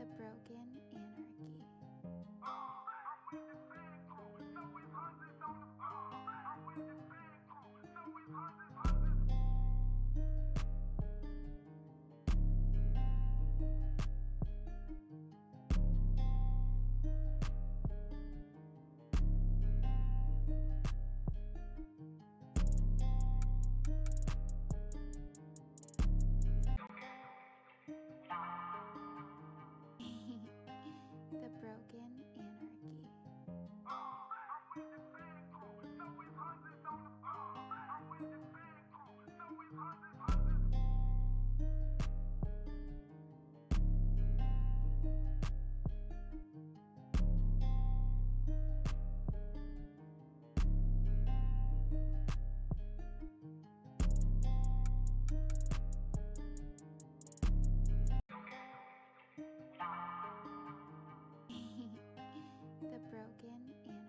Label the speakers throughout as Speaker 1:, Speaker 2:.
Speaker 1: The Broken Anarchy. The Broken Anarchy. The Broken Anarchy.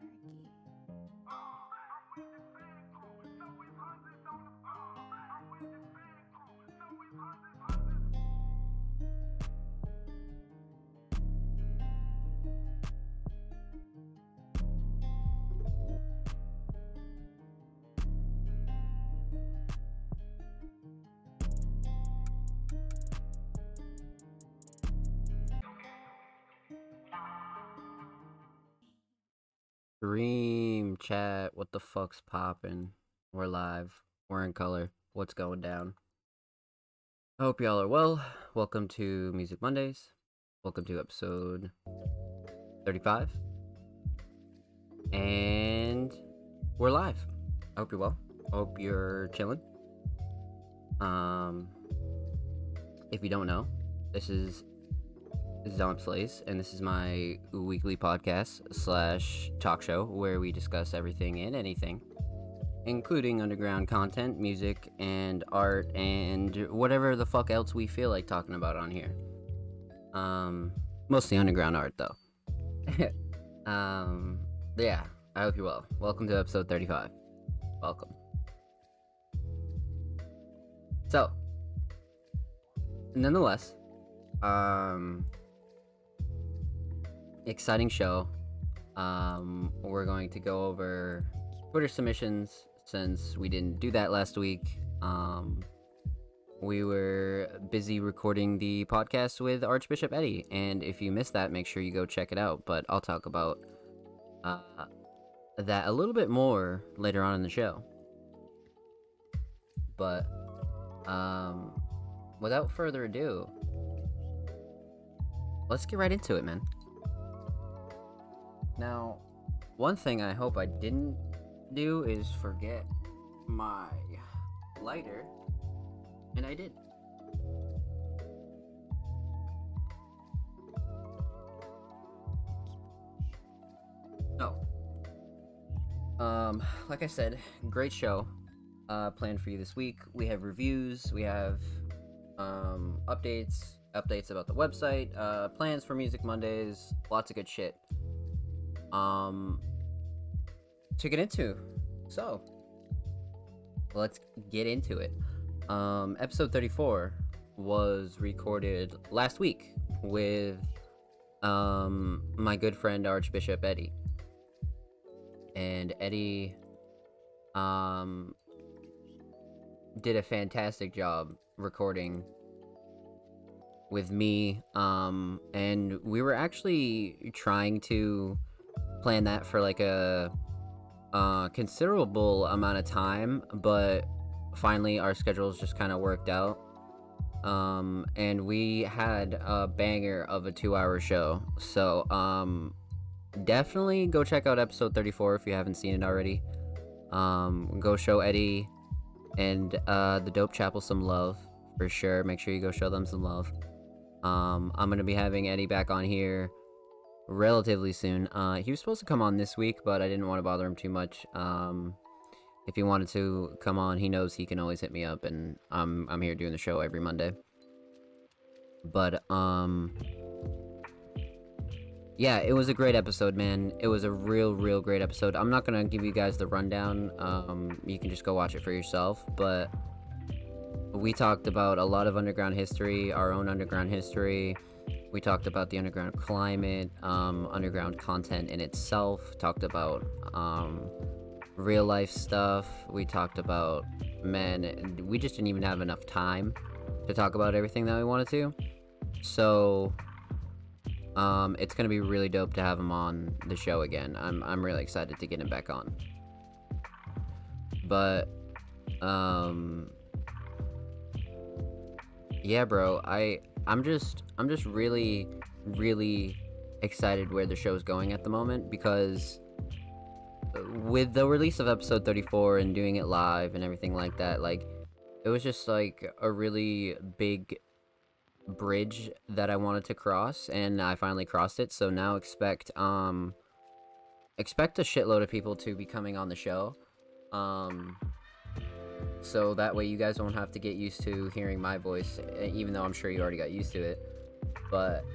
Speaker 2: Dream chat, what the fuck's poppin'? We're live. We're in color. What's going down? I hope y'all are well. Welcome to Music Mondays. Welcome to episode 35. And we're live. I hope you're well. I hope you're chilling. If you don't know, this is Zomb, and this is my weekly podcast / talk show where we discuss everything and anything, including underground content, music, and art, and whatever the fuck else we feel like talking about on here. Mostly underground art, though. Yeah, I hope you're well. Welcome to episode 35. Welcome. So, nonetheless, exciting show. We're going to go over Twitter submissions since we didn't do that last week. We were busy recording the podcast with Archbishop Eddie, and if you missed that, make sure you go check it out. But I'll talk about that a little bit more later on in the show. But without further ado, let's get right into it, man. Now, one thing I hope I didn't do is forget my lighter, and I did. Like I said, great show planned for you this week. We have reviews, we have updates about the website, plans for Music Mondays, lots of good shit to get into. So let's get into it. Episode 34 was recorded last week with my good friend Archbishop Eddie, and Eddie did a fantastic job recording with me, and we were actually trying to plan that for like a considerable amount of time, but finally our schedules just kind of worked out, and we had a banger of a 2-hour show. So definitely go check out episode 34 if you haven't seen it already. Go show Eddie and the Dope Chapel some love for sure. Make sure you go show them some love. I'm gonna be having Eddie back on here relatively soon. He was supposed to come on this week, but I didn't want to bother him too much. If he wanted to come on, he knows he can always hit me up, and I'm here doing the show every Monday. But yeah, it was a great episode, man. It was a real great episode. I'm not gonna give you guys the rundown. You can just go watch it for yourself. But we talked about a lot of underground history, our own underground history, We talked about the underground climate, underground content in itself. Talked about real life stuff. We talked about, man, we just didn't even have enough time to talk about everything that we wanted to. So it's gonna be really dope to have him on the show again. I'm really excited to get him back on. But yeah, bro, I'm just really excited where the show's going at the moment, because with the release of episode 34 and doing it live and everything like that, like, it was just like a really big bridge that I wanted to cross, and I finally crossed it. So now expect a shitload of people to be coming on the show, so that way you guys don't have to get used to hearing my voice, even though I'm sure you already got used to it. But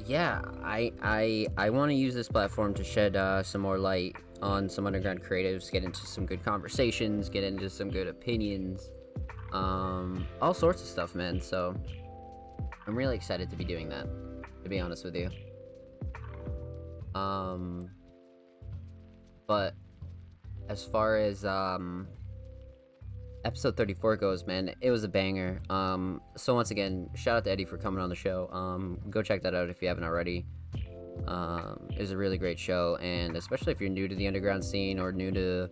Speaker 2: yeah, I want to use this platform to shed some more light on some underground creatives, get into some good conversations, get into some good opinions, all sorts of stuff, man. So I'm really excited to be doing that, to be honest with you. But as far as episode 34 goes, man, it was a banger. So once again, shout out to Eddie for coming on the show. Go check that out if you haven't already. It was a really great show, and especially if you're new to the underground scene or new to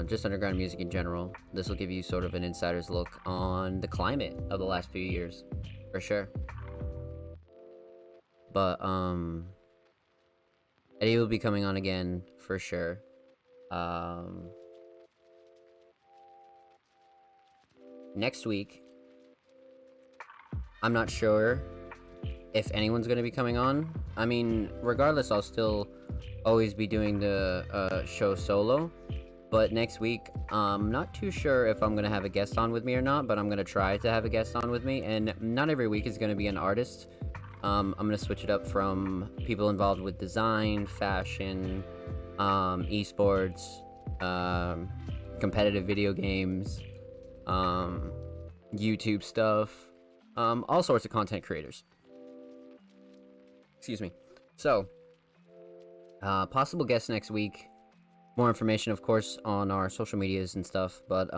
Speaker 2: just underground music in general, this will give you sort of an insider's look on the climate of the last few years, for sure. But Eddie will be coming on again for sure. Next week, I'm not sure if anyone's going to be coming on. I mean, regardless, I'll still always be doing the show solo. But next week, I'm not too sure if I'm going to have a guest on with me or not, but I'm going to try to have a guest on with me. And not every week is going to be an artist. I'm going to switch it up from people involved with design, fashion, esports, competitive video games, YouTube stuff, all sorts of content creators. Excuse me. So, possible guests next week. More information, of course, on our social medias and stuff. But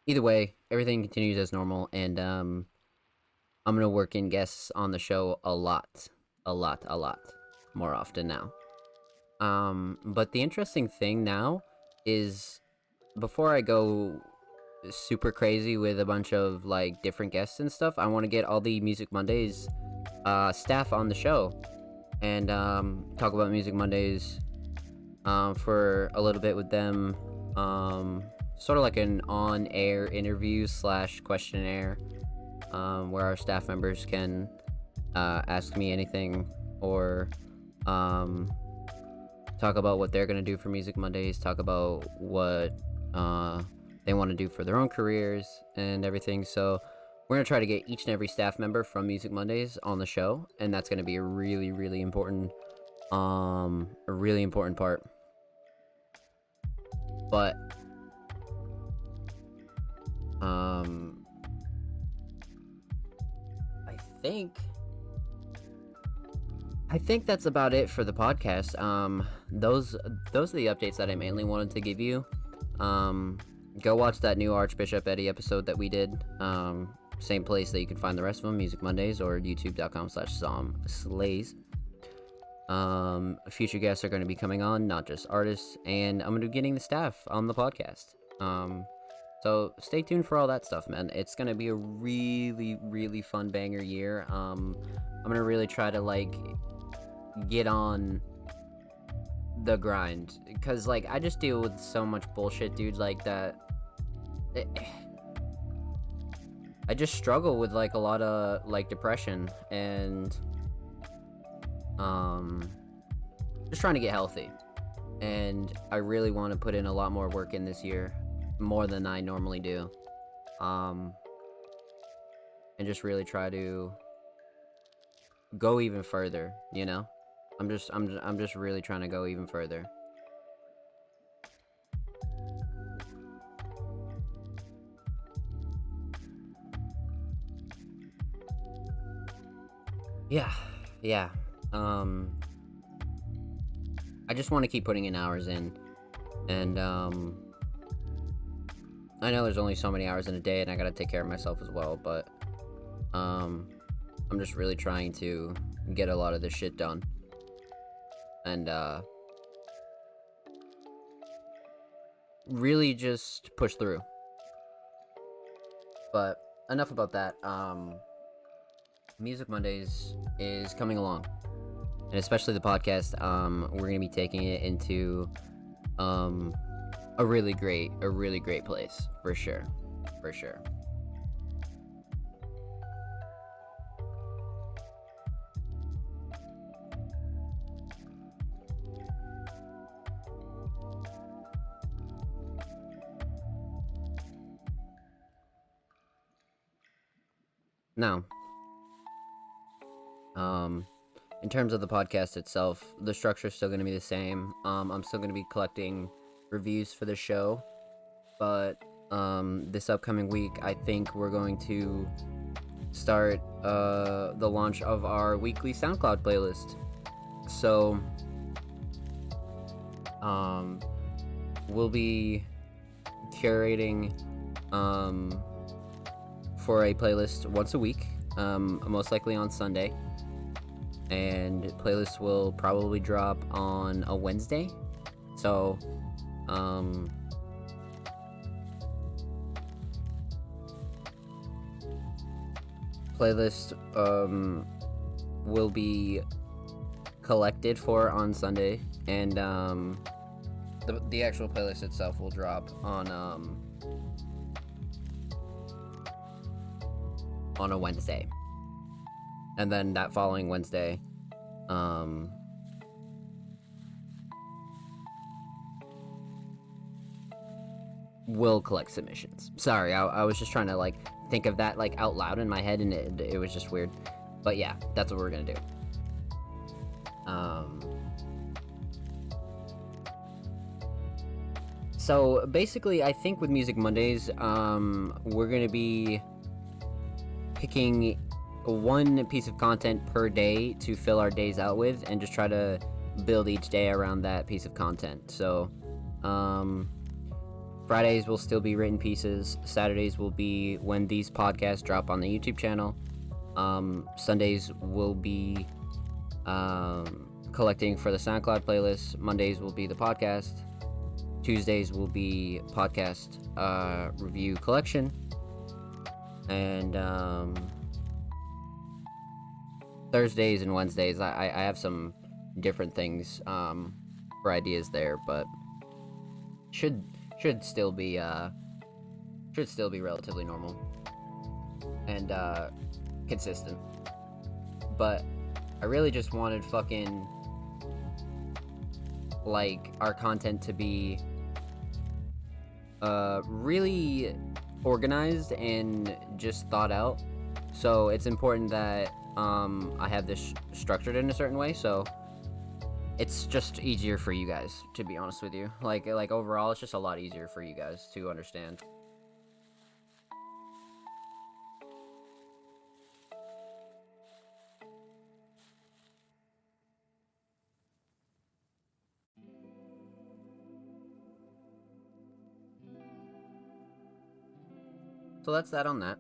Speaker 2: either way, everything continues as normal, and I'm gonna work in guests on the show a lot more often now. But the interesting thing now is, before I go super crazy with a bunch of like different guests and stuff, I want to get all the Music Mondays staff on the show and talk about Music Mondays for a little bit with them, sort of like an on-air interview / questionnaire, where our staff members can ask me anything, or talk about what they're gonna do for Music Mondays, talk about what they want to do for their own careers and everything. So we're gonna try to get each and every staff member from Music Mondays on the show, and that's gonna be a really important part. But I think that's about it for the podcast. Those are the updates that I mainly wanted to give you. Go watch that new Archbishop Eddie episode that we did. Same place that you can find the rest of them, Music Mondays, or youtube.com/zombslays. Future guests are going to be coming on, not just artists, and I'm going to be getting the staff on the podcast. So stay tuned for all that stuff, man. It's going to be a really fun banger year. I'm going to really try to like get on the grind, because like I just deal with so much bullshit, dude, like that. I just struggle with like a lot of like depression and just trying to get healthy, and I really want to put in a lot more work in this year, more than I normally do, and just really try to go even further, you know. I'm just really trying to go even further. yeah. Um, I just want to keep putting in hours in, and I know there's only so many hours in a day, and I gotta take care of myself as well. But I'm just really trying to get a lot of this shit done, and really just push through. But enough about that. Music Mondays is coming along, and especially the podcast. We're gonna be taking it into a really great place for sure. Now, in terms of the podcast itself, the structure is still going to be the same. I'm still going to be collecting reviews for the show, but this upcoming week, I think we're going to start the launch of our weekly SoundCloud playlist. So, we'll be curating for a playlist once a week, most likely on Sunday. And playlists will probably drop on a Wednesday. So, playlist will be collected for on Sunday, and the actual playlist itself will drop on a Wednesday. And then that following Wednesday, we'll collect submissions. Sorry, I was just trying to like think of that like out loud in my head, and it was just weird. But yeah, that's what we're gonna do. So basically, I think with Music Mondays, we're gonna be picking one piece of content per day to fill our days out with, and just try to build each day around that piece of content. So Fridays will still be written pieces. Saturdays will be when these podcasts drop on the YouTube channel. Sundays will be collecting for the SoundCloud playlist. Mondays will be the podcast. Tuesdays will be podcast review collection. And Thursdays and Wednesdays, I have some different things for ideas there, but should still be relatively normal and consistent. But I really just wanted fucking like our content to be really organized and just thought out. So it's important that I have this structured in a certain way, so it's just easier for you guys, to be honest with you. Like overall, it's just a lot easier for you guys to understand. So that's that on that.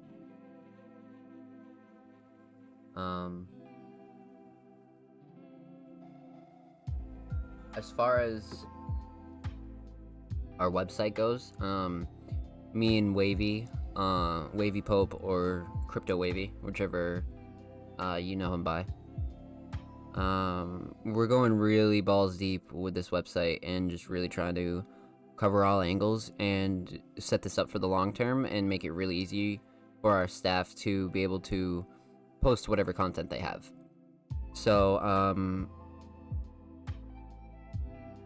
Speaker 2: As far as our website goes, me and Wavy, Wavy Pope or Crypto Wavy, whichever you know him by, we're going really balls deep with this website and just really trying to cover all angles and set this up for the long term and make it really easy for our staff to be able to post whatever content they have. So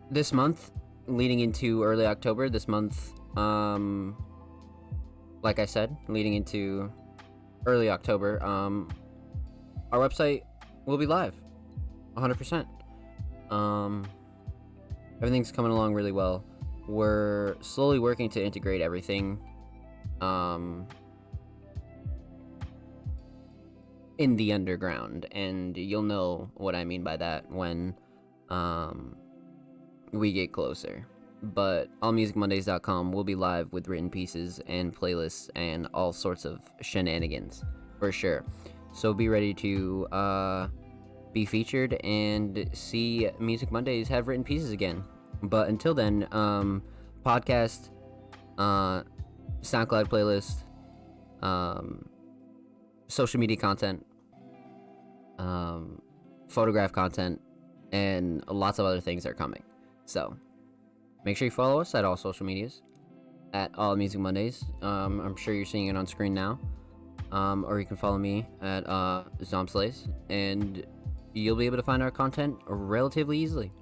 Speaker 2: this month, leading into early October, like I said, leading into early October, our website will be live 100%. Everything's coming along really well. We're slowly working to integrate everything in the underground, and you'll know what I mean by that when um, we get closer. But allmusicmondays.com will be live with written pieces and playlists and all sorts of shenanigans for sure. So be ready to be featured and see Music Mondays have written pieces again. But until then, podcast, SoundCloud playlist, um, social media content, photograph content, and lots of other things are coming. So make sure you follow us at all social medias at All Music Mondays. I'm sure you're seeing it on screen now. Or you can follow me at Zomb, and you'll be able to find our content relatively easily.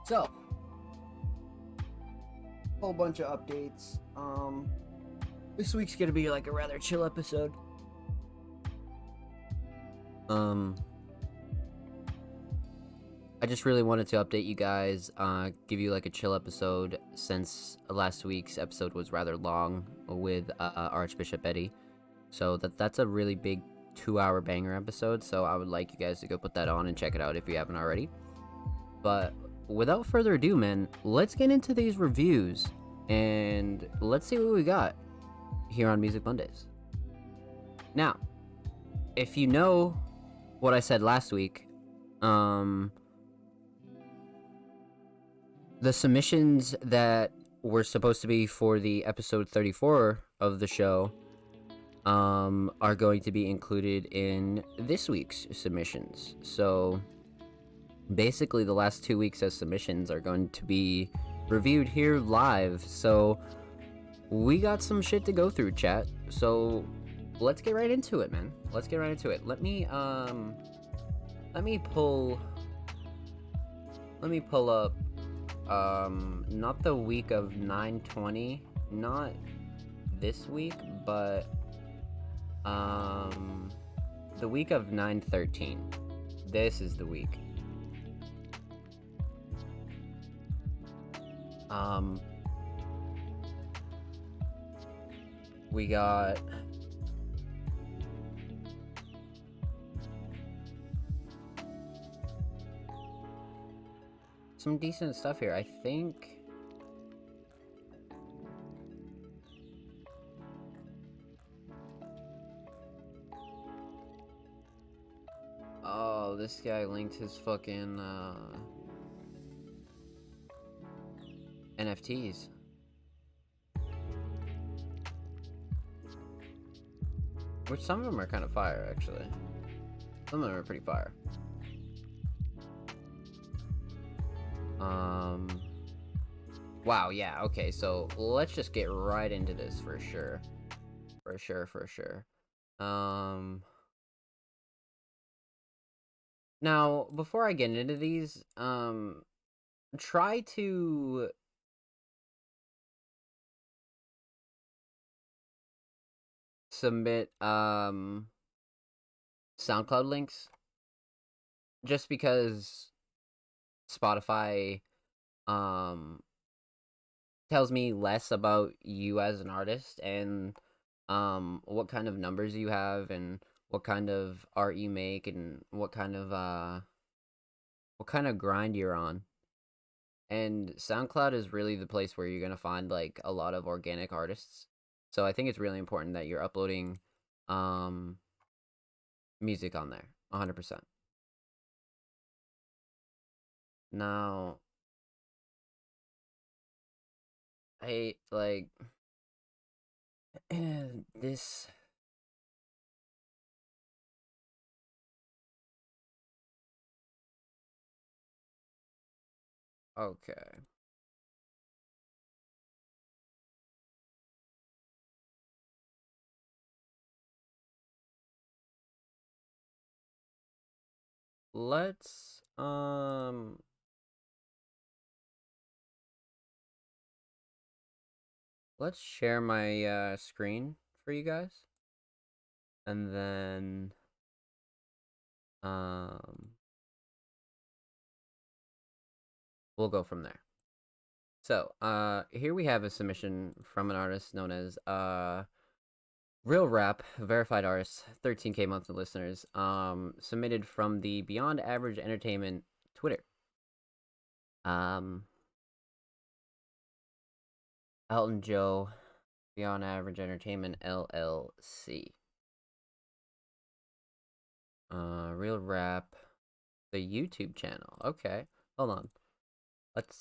Speaker 2: So, whole bunch of updates. This week's gonna be like a rather chill episode. I just really wanted to update you guys, give you like a chill episode since last week's episode was rather long with Archbishop Eddie. So that's a really big 2-hour banger episode. So I would like you guys to go put that on and check it out if you haven't already. But without further ado, man, let's get into these reviews and let's see what we got here on Music Mondays. Now, if you know what I said last week, the submissions that were supposed to be for the episode 34 of the show are going to be included in this week's submissions. So basically the last 2 weeks of submissions are going to be reviewed here live. So we got some shit to go through, chat. So let's get right into it, man. Let's get right into it. Let me pull up not the week of 9/20, not this week, but the week of 9/13. This is the week. We got some decent stuff here, I think. Oh, this guy linked his fucking NFTs. Which some of them are kind of fire, actually. Some of them are pretty fire. Wow, yeah, okay, so let's just get right into this for sure. For sure. Now, before I get into these, try to submit, SoundCloud links. Just because Spotify, tells me less about you as an artist and what kind of numbers you have and what kind of art you make and what kind of grind you're on. And SoundCloud is really the place where you're going to find like a lot of organic artists. So I think it's really important that you're uploading music on there 100%. Now, I like this. Okay. Let's share my screen for you guys. And then we'll go from there. So, here we have a submission from an artist known as Real Rap, verified artist, 13K monthly listeners. Submitted from the Beyond Average Entertainment Twitter. Elton Joe, Beyond Average Entertainment LLC. Real Rap, the YouTube channel. Okay, hold on. Let's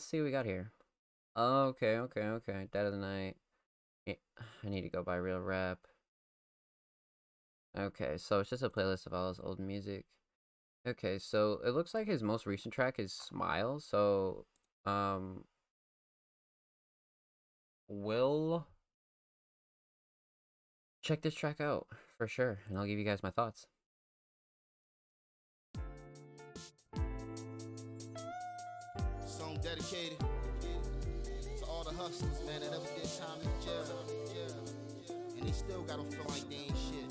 Speaker 2: see what we got here. Okay. Dead of the Night. I need to go by Real Rap. Okay, so it's just a playlist of all his old music. Okay, so it looks like his most recent track is Smile. So, we'll check this track out for sure, and I'll give you guys my thoughts.
Speaker 3: Song dedicated to all the hustlers, man, that ever did time in jail. And they still gotta feel like they ain't shit.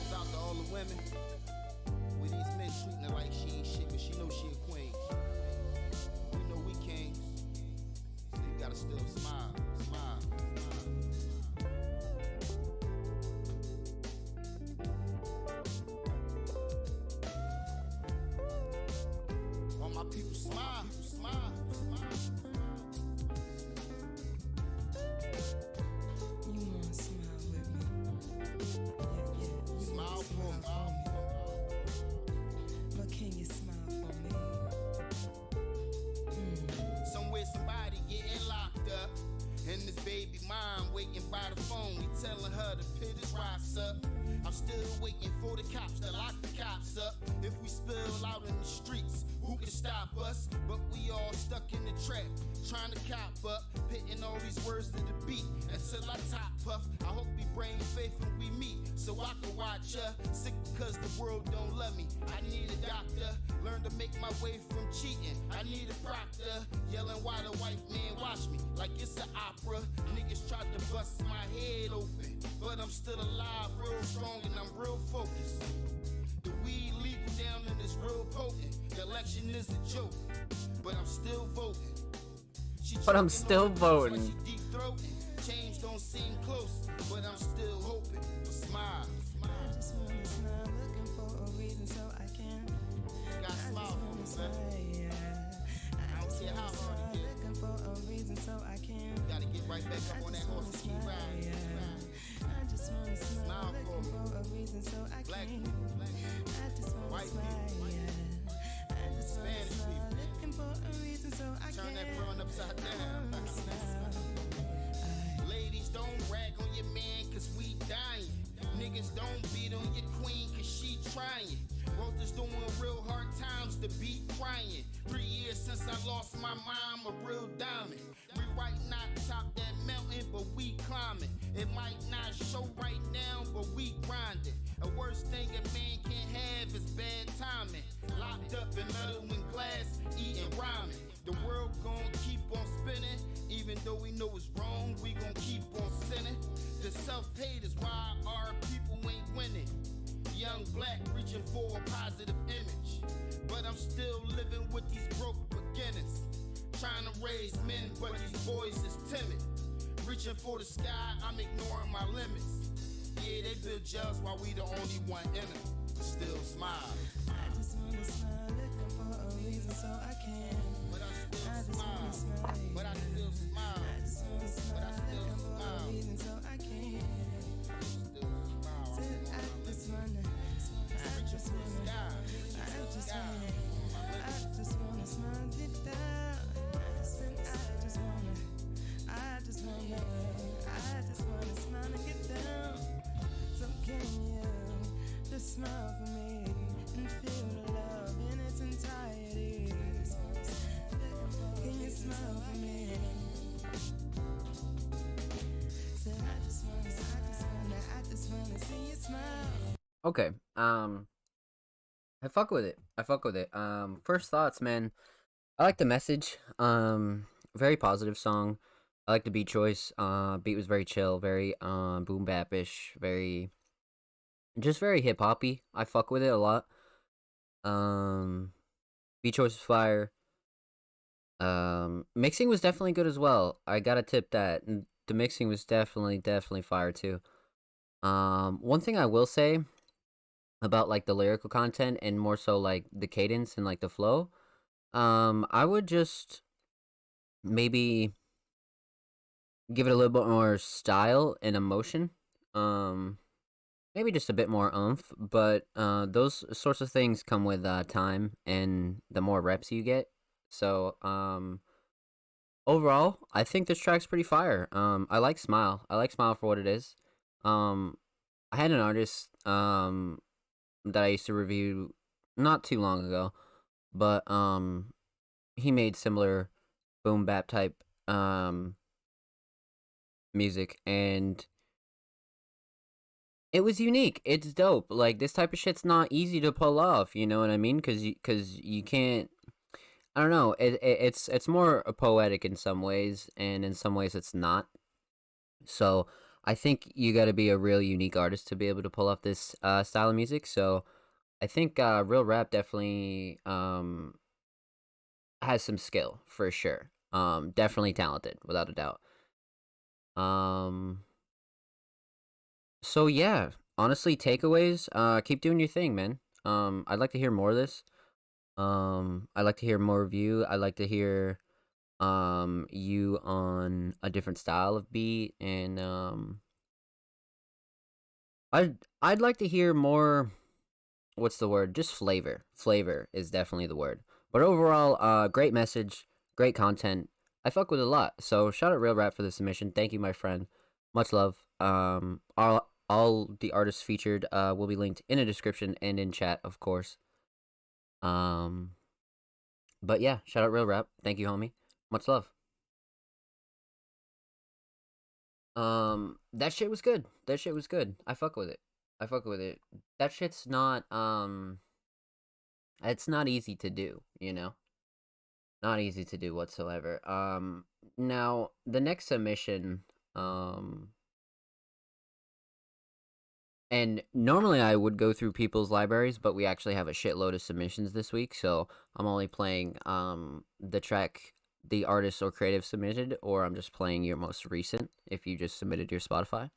Speaker 3: It's out to all the women with these men treating her like she ain't shit, but she know she a queen. We know we kings, so you gotta still smile. All my people smile.
Speaker 4: You wanna smile with me? Yeah.
Speaker 3: Smile for me.
Speaker 4: But can you smile for me?
Speaker 3: Somewhere somebody getting locked up, and this baby mom waiting by the phone. We telling her to pit his rocks up. I'm still waiting for the cops to lock the cops up. If we spill out in the streets, who can stop us? But we all stuck in the trap, trying to cop up, pitting all these words to the beat until I top puff. I hope we bring faith when we meet, so I can watch her. Sick because the world don't love me. I need a doctor. Learn to make my way from cheating. I need a proctor. Yelling why the white man watch me like it's an opera. Niggas tried to bust my head open, but I'm still alive, real strong, and I'm real focused. The weed legal down and it's real potent. The election is a joke, but I'm still voting.
Speaker 2: But I'm still voting.
Speaker 3: Change don't seem close, but I'm still hoping. Smile.
Speaker 4: I just wanna smile, looking for a reason so I can.
Speaker 3: Got
Speaker 4: I
Speaker 3: smile
Speaker 4: just
Speaker 3: for
Speaker 4: wanna
Speaker 3: me,
Speaker 4: smile,
Speaker 3: man.
Speaker 4: yeah. I
Speaker 3: don't
Speaker 4: just
Speaker 3: care how
Speaker 4: wanna
Speaker 3: hard it
Speaker 4: smile,
Speaker 3: get.
Speaker 4: looking for a reason so I can.
Speaker 3: Gotta get right back
Speaker 4: I
Speaker 3: up on that
Speaker 4: just
Speaker 3: horse
Speaker 4: wanna
Speaker 3: and keep
Speaker 4: smile,
Speaker 3: riding.
Speaker 4: yeah. I just wanna smile,
Speaker 3: Smile for
Speaker 4: looking
Speaker 3: me.
Speaker 4: for a reason so I
Speaker 3: Black
Speaker 4: can.
Speaker 3: people,
Speaker 4: I just wanna
Speaker 3: white
Speaker 4: smile,
Speaker 3: people,
Speaker 4: yeah. I just wanna
Speaker 3: Spanish
Speaker 4: smile,
Speaker 3: people.
Speaker 4: looking for a reason so I can.
Speaker 3: turn that front upside
Speaker 4: I
Speaker 3: down.
Speaker 4: wanna smile.
Speaker 3: Ladies, don't rag on your man, cause we dying. Niggas don't beat on your queen, cause she trying. Rothers doing real hard times to be crying. 3 years since I lost my mom, a real diamond. We right not top that mountain, but we climbing. It might not show right now, but we grinding. The worst thing a man can have is bad timing. Locked up in metal and glass, eating rhyming. The world gon' keep on spinning. Even though we know it's wrong, we gon' keep on sinning. The self-hate is why our people ain't winning. Young black reaching for a positive image, but I'm still living with these broke beginners. Trying to raise men, but these boys is timid. Reaching for the sky, I'm ignoring my limits. Yeah, they build jails while we the only one in it. Still smile,
Speaker 4: I just wanna smile, looking for a reason so I can.
Speaker 3: but I
Speaker 4: I
Speaker 3: still
Speaker 4: just wanna
Speaker 3: smile.
Speaker 4: smile,
Speaker 3: But I still smile.
Speaker 4: I just wanna smile,
Speaker 3: But I still
Speaker 4: looking for a
Speaker 3: smile.
Speaker 4: reason so I can.
Speaker 3: Still smile.
Speaker 4: Said I just wanna, I just wanna, I just wanna smile it down. I just wanna smile and get down. So can you just smile for me and feel the love in its entirety? Can you smile for me? Said I just wanna see you smile.
Speaker 2: Okay. I fuck with it. First thoughts, man. I like the message. Very positive song. I like the beat choice. Beat was very chill, very boom bap-ish, very hip hoppy. I fuck with it a lot. Beat choice is fire. Mixing was definitely good as well. I gotta tip that. The mixing was definitely fire too. One thing I will say about like the lyrical content and more so like the cadence and like the flow, I would just maybe give it a little bit more style and emotion. Um, Maybe just a bit more oomph, but those sorts of things come with time and the more reps you get. So, overall, I think this track's pretty fire. I like Smile. I like Smile for what it is. Um, I had an artist that I used to review not too long ago, but he made similar boom bap type music, and it was unique. It's dope. Like this type of shit's not easy to pull off. You know what I mean? Cause you can't. I don't know. It's more poetic in some ways, and in some ways it's not. So I think you got to be a real unique artist to be able to pull off this style of music. So I think real rap definitely has some skill for sure. Definitely talented without a doubt. Um, so yeah, honestly, takeaways. Keep doing your thing, man. I'd like to hear more of this. I'd like to hear more of you. I'd like to hear you on a different style of beat, and I'd like to hear more. What's the word? Just flavor. Flavor is definitely the word. But overall, great message, great content. I fuck with it a lot. So shout out Real Rap for the submission. Thank you, my friend. Much love. All the artists featured will be linked in the description and in chat, of course. Um, but yeah, shout out Real Rap. Thank you, homie. Much love. That shit was good. That shit was good. I fuck with it. I fuck with it. That shit's not it's not easy to do, you know? Not easy to do whatsoever. Now the next submission, and normally I would go through people's libraries, but we actually have a shitload of submissions this week, so I'm only playing the track the artist or creative submitted, or I'm just playing your most recent if you just submitted your Spotify.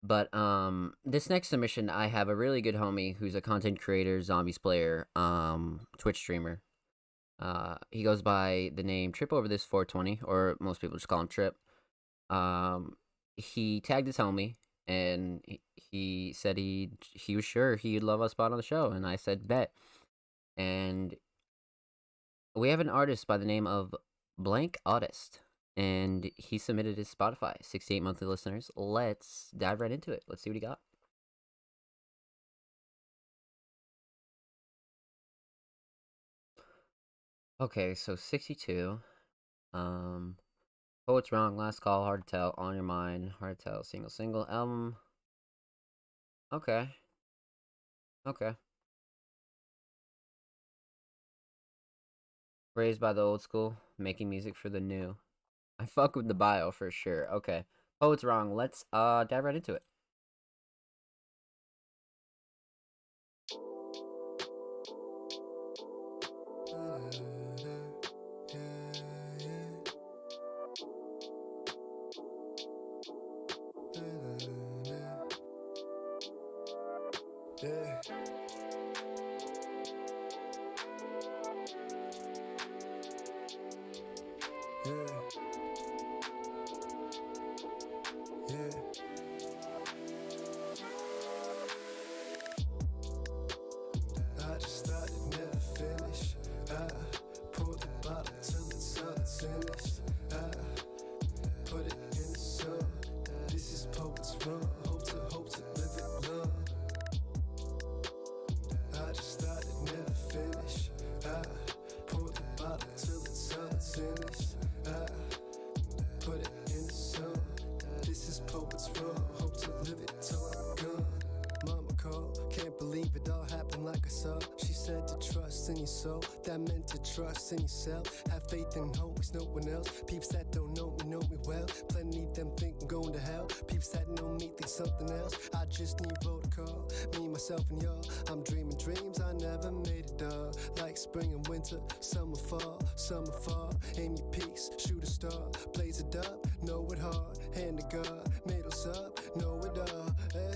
Speaker 2: But this next submission, I have a really good homie who's a content creator, zombies player, Twitch streamer. He goes by the name Trip Over This 420, or most people just call him Trip. He tagged his homie, and he said he was sure he'd love us spot on the show, and I said bet. And we have an artist by the name of Blank Artist, and he submitted his Spotify. 68 monthly listeners. Let's dive right into it. Let's see what he got. Okay, so 62. Oh, what's wrong? Last call. Hard to tell. On your mind. Hard to tell. Single album. Okay. Okay. Raised by the old school, making music for the new. I fuck with the bio for sure. Okay. Oh, it's wrong. Let's dive right into it.
Speaker 4: Yeah. I just started, never finish. I pulled the bottle till it's unfinished. I put it in the sun. This is poet's run. Hope to live it love. I just started, never finish. I pulled the bottle till it's unfinished. I put it in the sun. This is poet's run. Hope to live it till I'm gone. Mama called, can't believe it all happened like I saw. She said to trust in your soul, that meant to trust in yourself. Have faith in always no one else. Peeps that don't know me well. Plenty them think I'm going to hell. Peeps that know me, they thinking something else. I just need vote call. Me, myself, and y'all. I'm dreaming dreams I never made it, dog. Like spring and winter, summer, fall. Aim your piece, shoot a star. Blaze it up, know it hard. Hand to God, middles up, know it all. Eh?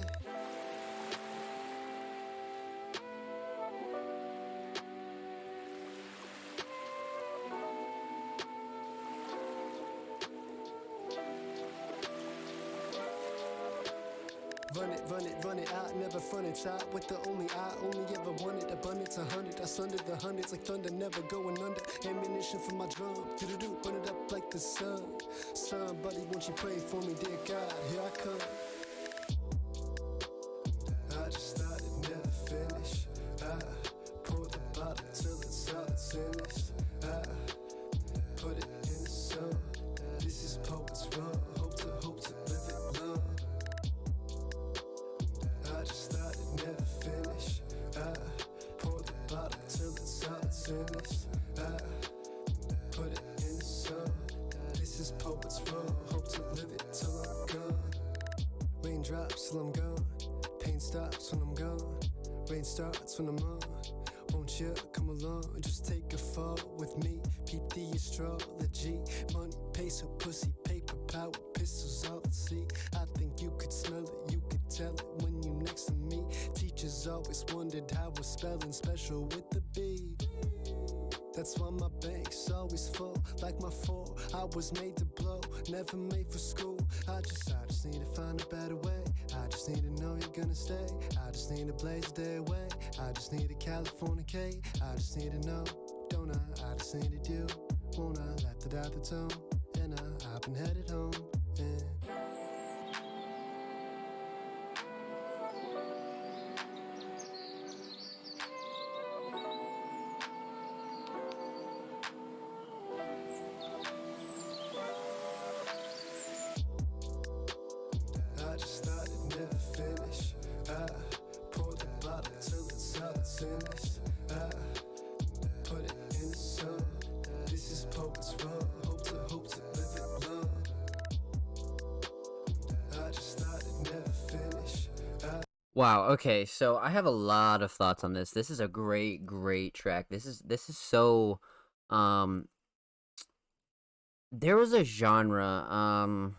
Speaker 4: Run it out, never front it out. With the only I only ever wanted abundance, 100. I sundered the hundreds like thunder, never going under. Ammunition for my drum, do-do-do, burn it up like the sun. Somebody, won't you pray for me, dear God? Here I come. I just thought it'd never finish. I pour the bottle till it's all that's in it. I put it in the sun. This is poet's run. Hope to live it long. I just thought it'd never finish. I pour the bottle till it's all that's in it. I put it in the sun. This is poet's run. Hope to live it till I'm gone. Raindrops till I'm gone. Pain stops when I'm gone. Rain starts when I'm on. Won't you come along? Just take a fall with me. Peep the astrology. Money, peso, pussy, paper, power, pistols, all at sea. I think you could smell it, you could tell it when you next to me. Teachers always wondered how we're spelling special with the B. That's why my bank's always full, like my 4. I was made to blow, never made for school. I just need to find a better way. I just need to know you're gonna stay. I just need to blaze a day away. I just need to Californicate. I just need to know, don't I? I just need to do, won't I? Left it out the zone, and I've been headed home. And I just thought it'd never finish. I pour the bottle till it's all that's in it. I put it in the sun. This is poet's run. Hope to live it long. I just thought it'd never finish.
Speaker 2: Wow, okay, so I have a lot of thoughts on this. This is a great, great track. This is so there was a genre,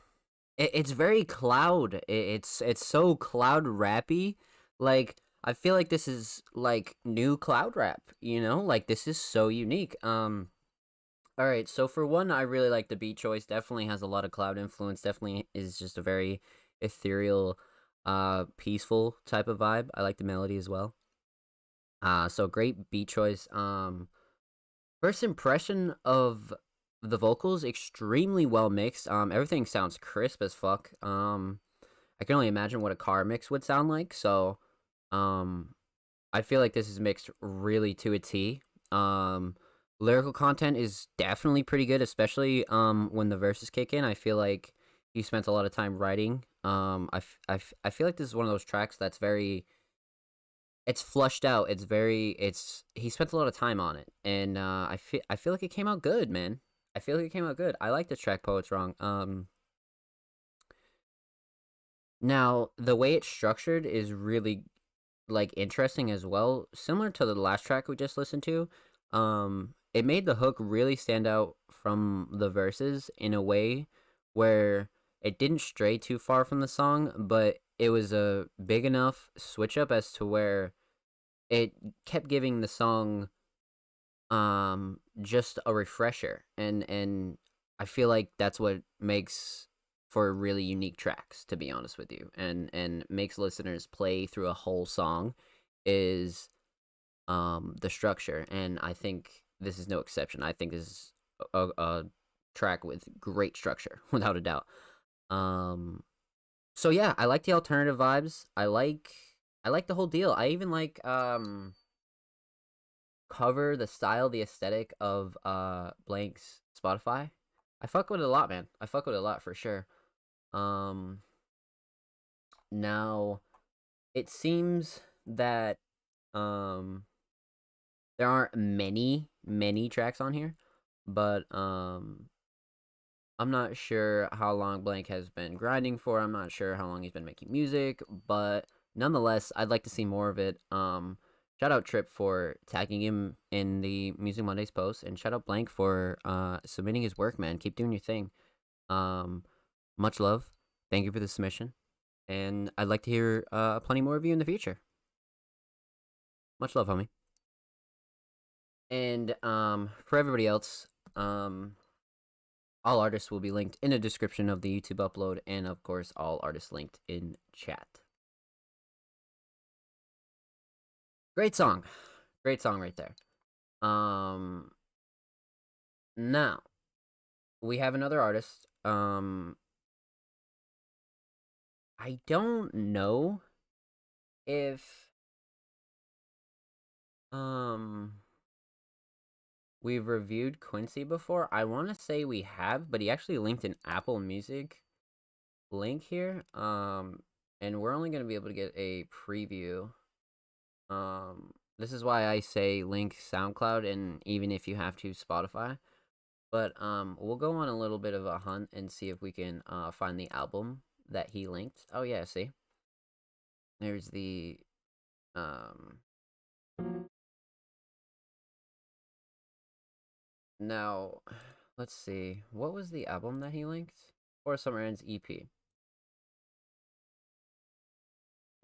Speaker 2: it's very cloud. It's so cloud rappy. Like I feel like this is like new cloud rap, you know? Like this is so unique. All right, so for one, I really like the beat choice. Definitely has a lot of cloud influence. Definitely is just a very ethereal, peaceful type of vibe. I like the melody as well. So great beat choice. First impression of the vocals, extremely well mixed. Everything sounds crisp as fuck. I can only imagine what a car mix would sound like. So, I feel like this is mixed really to a T. Lyrical content is definitely pretty good, especially when the verses kick in. I feel like he spent a lot of time writing. I feel like this is one of those tracks that's very, it's flushed out. He spent a lot of time on it, and I feel like it came out good, man. I feel like it came out good. I like this track, Poets Wrong. Now the way it's structured is really like interesting as well, similar to the last track we just listened to. It made the hook really stand out from the verses in a way where it didn't stray too far from the song, but it was a big enough switch up as to where it kept giving the song just a refresher, and I feel like that's what makes for really unique tracks, to be honest with you, and makes listeners play through a whole song is the structure, and I think this is no exception. I think this is a track with great structure without a doubt. So yeah, I like the alternative vibes. I like the whole deal. I even like cover, the style, the aesthetic of Blank's Spotify. I fuck with it a lot, man. I fuck with it a lot for sure. Now it seems that there aren't many tracks on here, but I'm not sure how long Blank has been grinding for. I'm not sure how long he's been making music, but nonetheless, I'd like to see more of it. Shout out Trip for tagging him in the Music Mondays post, and shout out Blank for submitting his work, man. Keep doing your thing. Much love. Thank you for the submission, and I'd like to hear plenty more of you in the future. Much love, homie. And for everybody else, all artists will be linked in the description of the YouTube upload, and of course, all artists linked in chat. Great song right there. Now we have another artist. I don't know if we've reviewed Quincy before. I want to say we have, but he actually linked an Apple Music link here. And we're only going to be able to get a preview. This is why I say link SoundCloud, and even if you have to, Spotify. But we'll go on a little bit of a hunt and see if we can find the album that he linked. Oh yeah, see? There's the now, let's see. What was the album that he linked? Or Summer Ends EP.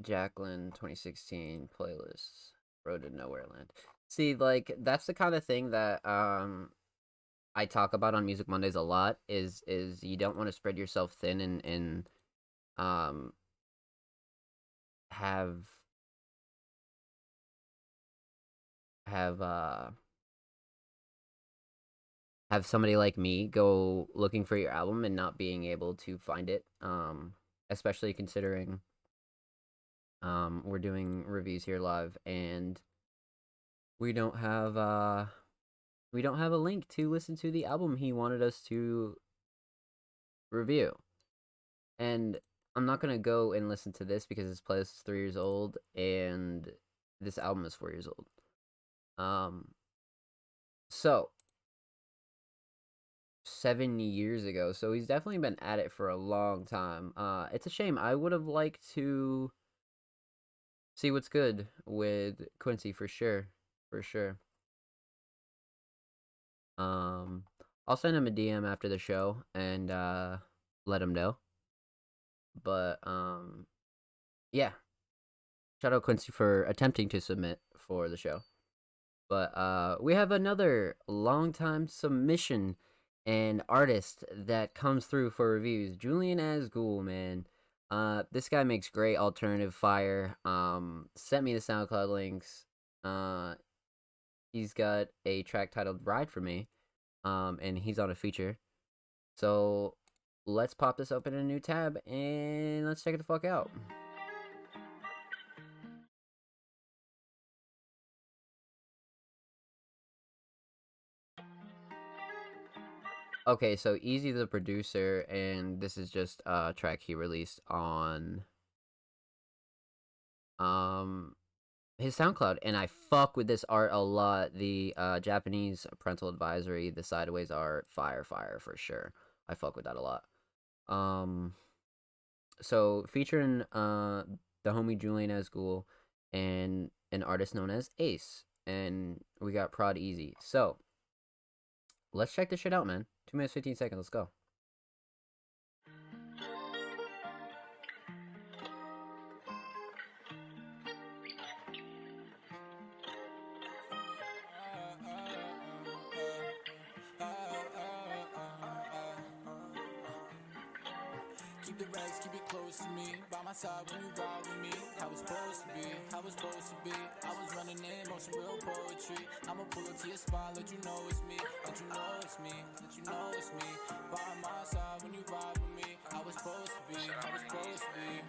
Speaker 2: Jacqueline 2016 playlists. Road to Nowhere Land. See, like, that's the kind of thing that I talk about on Music Mondays a lot, is you don't want to spread yourself thin and have somebody like me go looking for your album and not being able to find it, especially considering we're doing reviews here live and we don't have a link to listen to the album he wanted us to review. And I'm not gonna go and listen to this because this playlist is 3 years old and this album is 4 years old. So 7 years ago, so he's definitely been at it for a long time. It's a shame. I would have liked to see what's good with Quincy for sure. I'll send him a DM after the show and let him know. But yeah. Shout out Quincy for attempting to submit for the show. But we have another long-time submission and artist that comes through for reviews. Julian Asgul, man. This guy makes great alternative fire. Sent me the SoundCloud links. He's got a track titled Ride For Me. And he's on a feature. So let's pop this open in a new tab and let's check it the fuck out. Okay, so Easy the producer, and this is just a track he released on his SoundCloud, and I fuck with this art a lot. The Japanese parental advisory, the sideways art, fire for sure. I fuck with that a lot. So featuring the homie Julian Asgul and an artist known as Ace, and we got Prod Easy. So let's check this shit out, man. 2 minutes 15 seconds. Let's go.
Speaker 5: Keep the racks, keep it close to me. By my side when you ride with me. How it's supposed to be, how it's supposed to be. I was running in on some real poetry. I'ma pull up to your spot, let you know it's me. Let you know it's me, let you know it's me. By my side when you ride with me. How it's supposed to be, how it's supposed to be.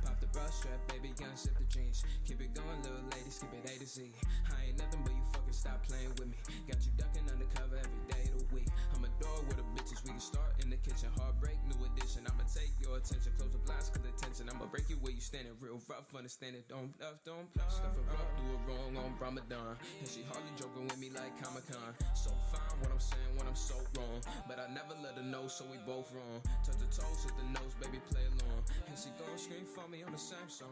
Speaker 6: Pop the bra strap, baby, gun, ship the jeans. Keep it going, little lady, skip it A to Z. I ain't nothing but you fucking stop playing with me. Got you ducking undercover every day of the week. I'm a dog with the bitches, we can start in the kitchen. Heartbreak, new edition. I'ma take your attention, close the blinds, cause attention. I'ma break you where you standing, real rough, understand it. Don't bluff, don't bluff. Stuff it rough, do it wrong on Ramadan. And she hardly joking with me like Comic-Con. So fine what I'm saying when I'm so wrong. But I never let her know, so we both wrong. Touch the toes, hit the nose, baby, play along. And she gon' scream for me on the same song.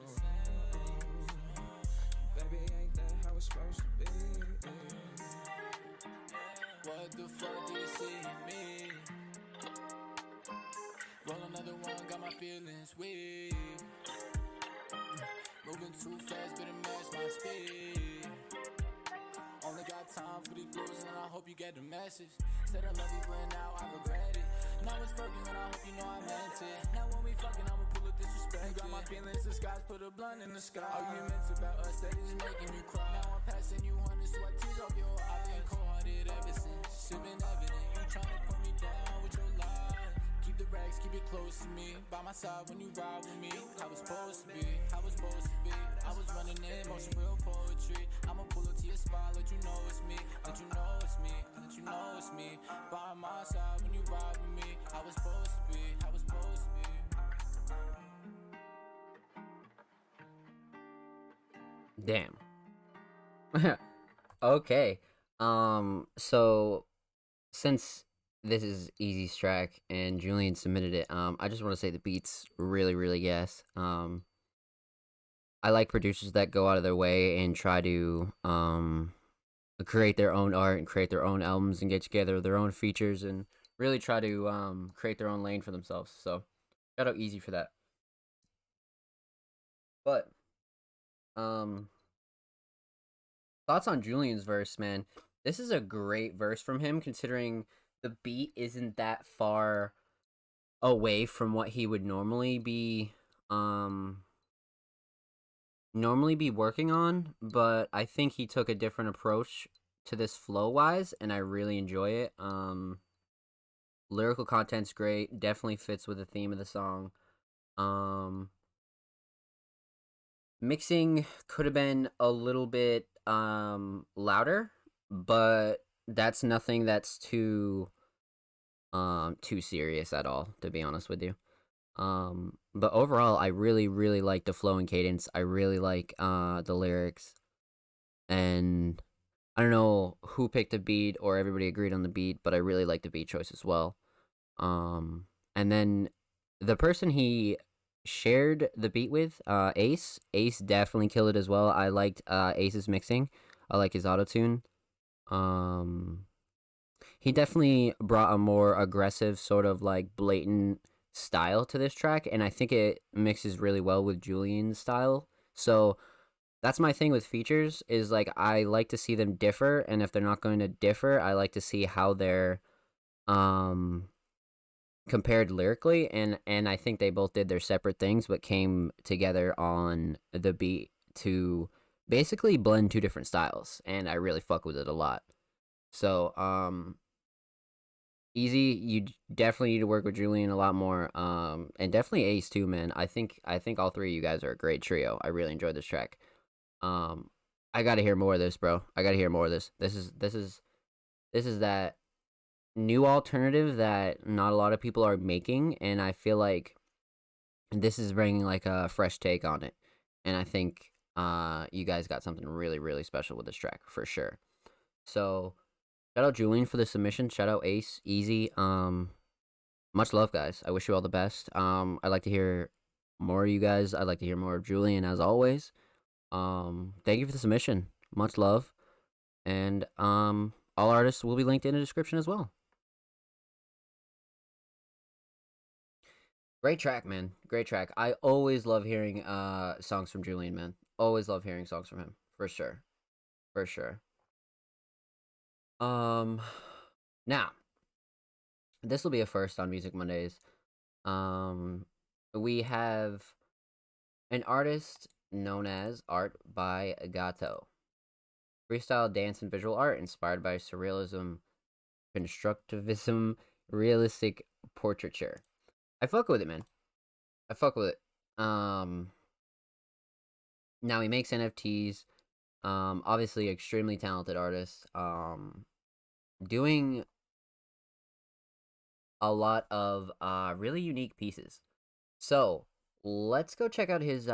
Speaker 6: Baby, ain't that how it's supposed to be?
Speaker 5: What the fuck do you see in me? Roll another one, got my feelings weak. Moving too fast, better match my speed. Only got time for these blues and I hope you get the message. Said I love you but now I regret it. Now it's fucking and I hope you know I meant it. Now when we fucking I'ma pull a disrespect. You got my feelings disguised, put a blunt in the sky. Arguments about us that is making you cry. Now I'm passing you hundreds, sweat tears off your eyes. I've been cold-hearted ever since. Shit been evident, you tryna put me down with your lies. Keep the racks, keep it close to me. By my side when you ride with me. How it's supposed to be, how it's supposed to be. I was running in motion, real poetry. I'ma pull up to your spot, let you know it's me. Let you know it's me, let you know it's me. By my side when you ride with me. How it's supposed to be, how it's supposed to be.
Speaker 2: Damn. Okay. So since this is Easy's track and Julian submitted it, I just want to say the beat's really, really gas. I like producers that go out of their way and try to create their own art and create their own albums and get together their own features and really try to create their own lane for themselves. So shout out Easy for that. But thoughts on Julian's verse, man. This is a great verse from him considering the beat isn't that far away from what he would normally be working on, but I think he took a different approach to this flow wise and I really enjoy it. Lyrical content's great, definitely fits with the theme of the song. Mixing could have been a little bit louder, but that's nothing that's too serious at all, to be honest with you. But overall I really, really like the flow and cadence. I really like the lyrics. And I don't know who picked the beat or everybody agreed on the beat, but I really like the beat choice as well. And then the person he shared the beat with, Ace definitely killed it as well. I liked Ace's mixing. I like his autotune. He definitely brought a more aggressive sort of like blatant style to this track, and I think it mixes really well with Julian's style. So that's my thing with features, is like I like to see them differ, and if they're not going to differ, I like to see how they're compared lyrically, and I think they both did their separate things but came together on the beat to basically blend two different styles, and I really fuck with it a lot. So Easy, you definitely need to work with Julian a lot more, and definitely Ace too, man. I think all three of you guys are a great trio. I really enjoyed this track. I gotta hear more of this, bro. I gotta hear more of this. This is that new alternative that not a lot of people are making, and I feel like this is bringing like a fresh take on it. And I think you guys got something really, really special with this track for sure. So shout out Julian for the submission. Shout out Ace, Easy. Much love, guys. I wish you all the best. I'd like to hear more of you guys. I'd like to hear more of Julian, as always. Thank you for the submission. Much love. And all artists will be linked in the description as well. Great track, man. Great track. I always love hearing songs from Julian, man. Always love hearing songs from him. For sure. For sure. Now, this will be a first on Music Mondays. We have an artist known as Art by Gato. Freestyle dance and visual art inspired by surrealism, constructivism, realistic portraiture. I fuck with it, man. I fuck with it. Now he makes NFTs. Obviously extremely talented artist. Doing a lot of really unique pieces. So let's go check out his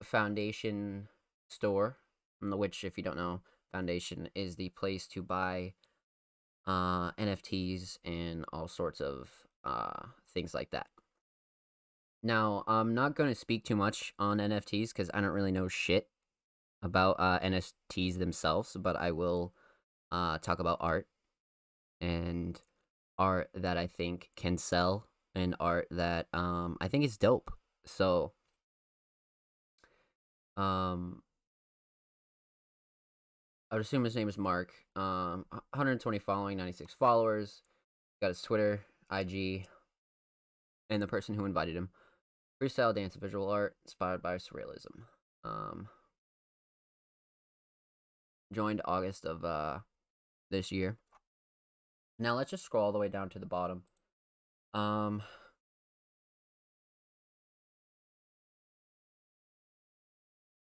Speaker 2: Foundation store, which, if you don't know, Foundation is the place to buy NFTs and all sorts of things like that. Now, I'm not going to speak too much on NFTs because I don't really know shit about NFTs themselves, but I will talk about art and art that I think can sell and art that I think is dope. So, I would assume his name is Mark. 120 following, 96 followers. Got his Twitter, IG, and the person who invited him. Freestyle dance and visual art inspired by surrealism. Joined August of this year. Now let's just scroll all the way down to the bottom.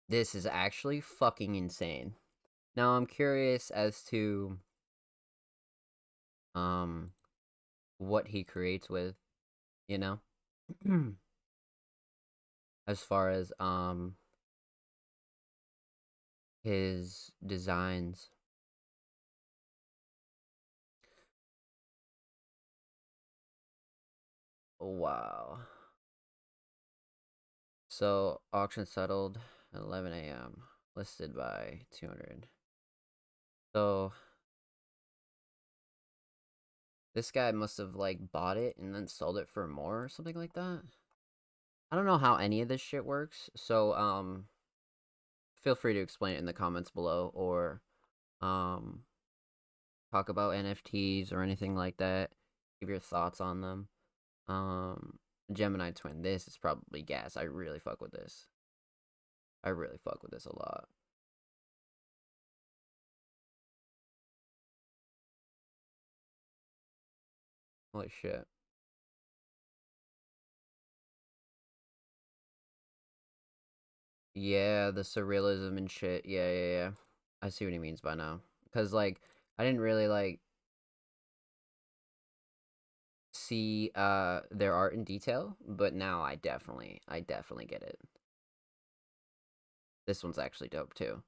Speaker 2: This is actually fucking insane. Now I'm curious as to what he creates with, you know? As far as his designs. Wow. So auction settled at 11 a.m. Listed by 200. So this guy must have like bought it and then sold it for more or something like that. I don't know how any of this shit works. So feel free to explain it in the comments below or talk about NFTs or anything like that. Give your thoughts on them. Gemini twin. This is probably gas. I really fuck with this. I really fuck with this a lot. Holy shit. Yeah, the surrealism and shit. Yeah. I see what he means by now. Cause like I didn't really like see their art in detail, but now I definitely get it. This one's actually dope too.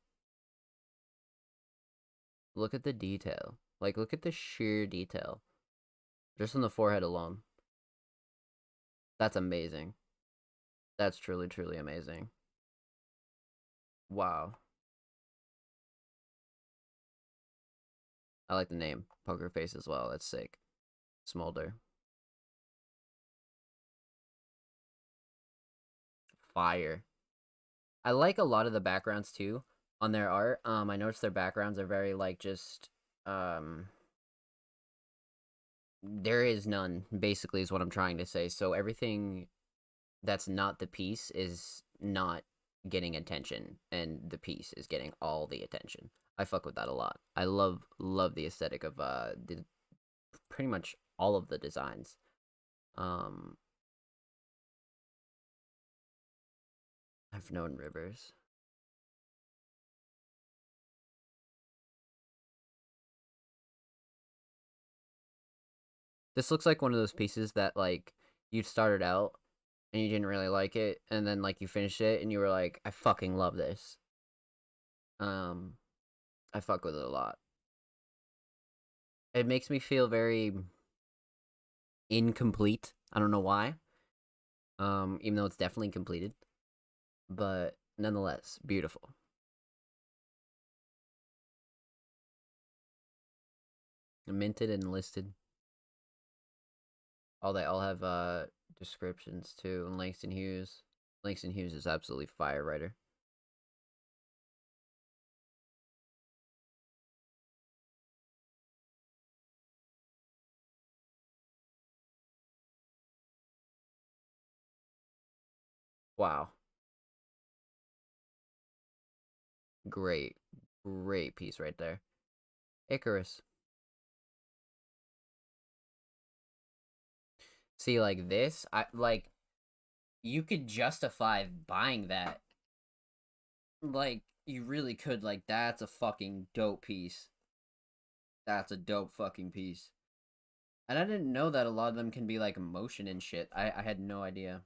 Speaker 2: Look at the detail. Like look at the sheer detail. Just on the forehead alone. That's amazing. That's truly, truly amazing. Wow. I like the name. Poker Face as well. That's sick. Smolder. Fire. I like a lot of the backgrounds too on their art. I noticed their backgrounds are very like just there is none, basically is what I'm trying to say. So everything that's not the piece is not getting attention and the piece is getting all the attention. I fuck with that a lot. I love the aesthetic of pretty much all of the designs. I've known Rivers. This looks like one of those pieces that like you started out and you didn't really like it, and then like you finished it and you were like, I fucking love this. I fuck with it a lot. It makes me feel very incomplete. I don't know why. Even though it's definitely completed. But nonetheless, beautiful. Minted and listed. Oh, they all have descriptions too. And Langston Hughes. Langston Hughes is absolutely fire writer. Wow. Great. Great piece right there. Icarus. See, like this, I like you could justify buying that. Like, you really could. Like, that's a fucking dope piece. That's a dope fucking piece. And I didn't know that a lot of them can be like motion and shit. I had no idea.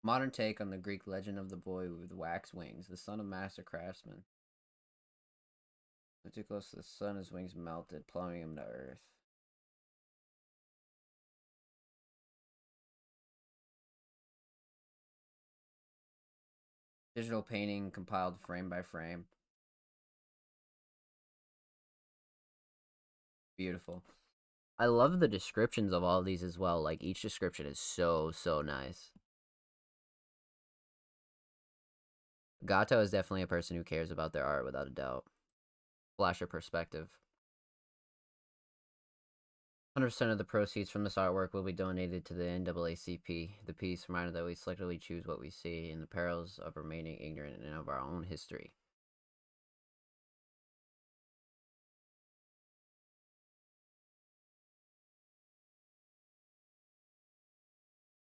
Speaker 2: Modern take on the Greek legend of the boy with wax wings, the son of master craftsman. Too close to the sun, his wings melted, plummeting him to earth. Digital painting compiled frame by frame. Beautiful. I love the descriptions of all of these as well. Like, each description is so nice. Gato is definitely a person who cares about their art without a doubt. Flasher perspective. 100% of the proceeds from this artwork will be donated to the NAACP. The piece reminded that we selectively choose what we see in the perils of remaining ignorant and of our own history.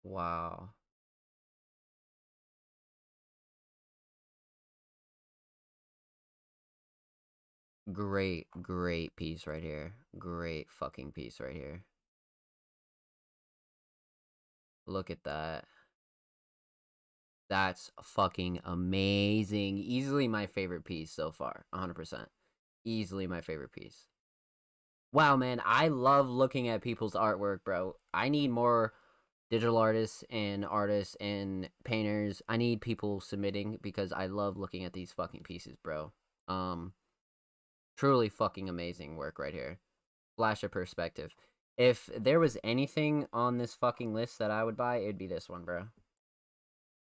Speaker 2: Wow. Great piece right here. Great fucking piece right here. Look at that. That's fucking amazing. Easily my favorite piece so far. 100%. Easily my favorite piece. Wow, man. I love looking at people's artwork, bro. I need more digital artists and painters. I need people submitting because I love looking at these fucking pieces, bro. Truly fucking amazing work right here. Flash of perspective. If there was anything on this fucking list that I would buy, it'd be this one, bro.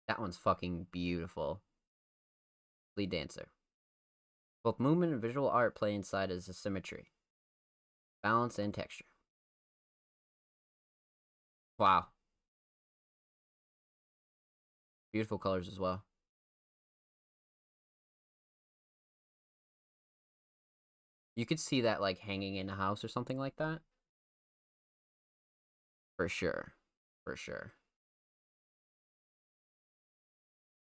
Speaker 2: That one's fucking beautiful. Lead dancer. Both movement and visual art play inside as a symmetry, balance, and texture. Wow. Beautiful colors as well. You could see that, like, hanging in a house or something like that. For sure. For sure.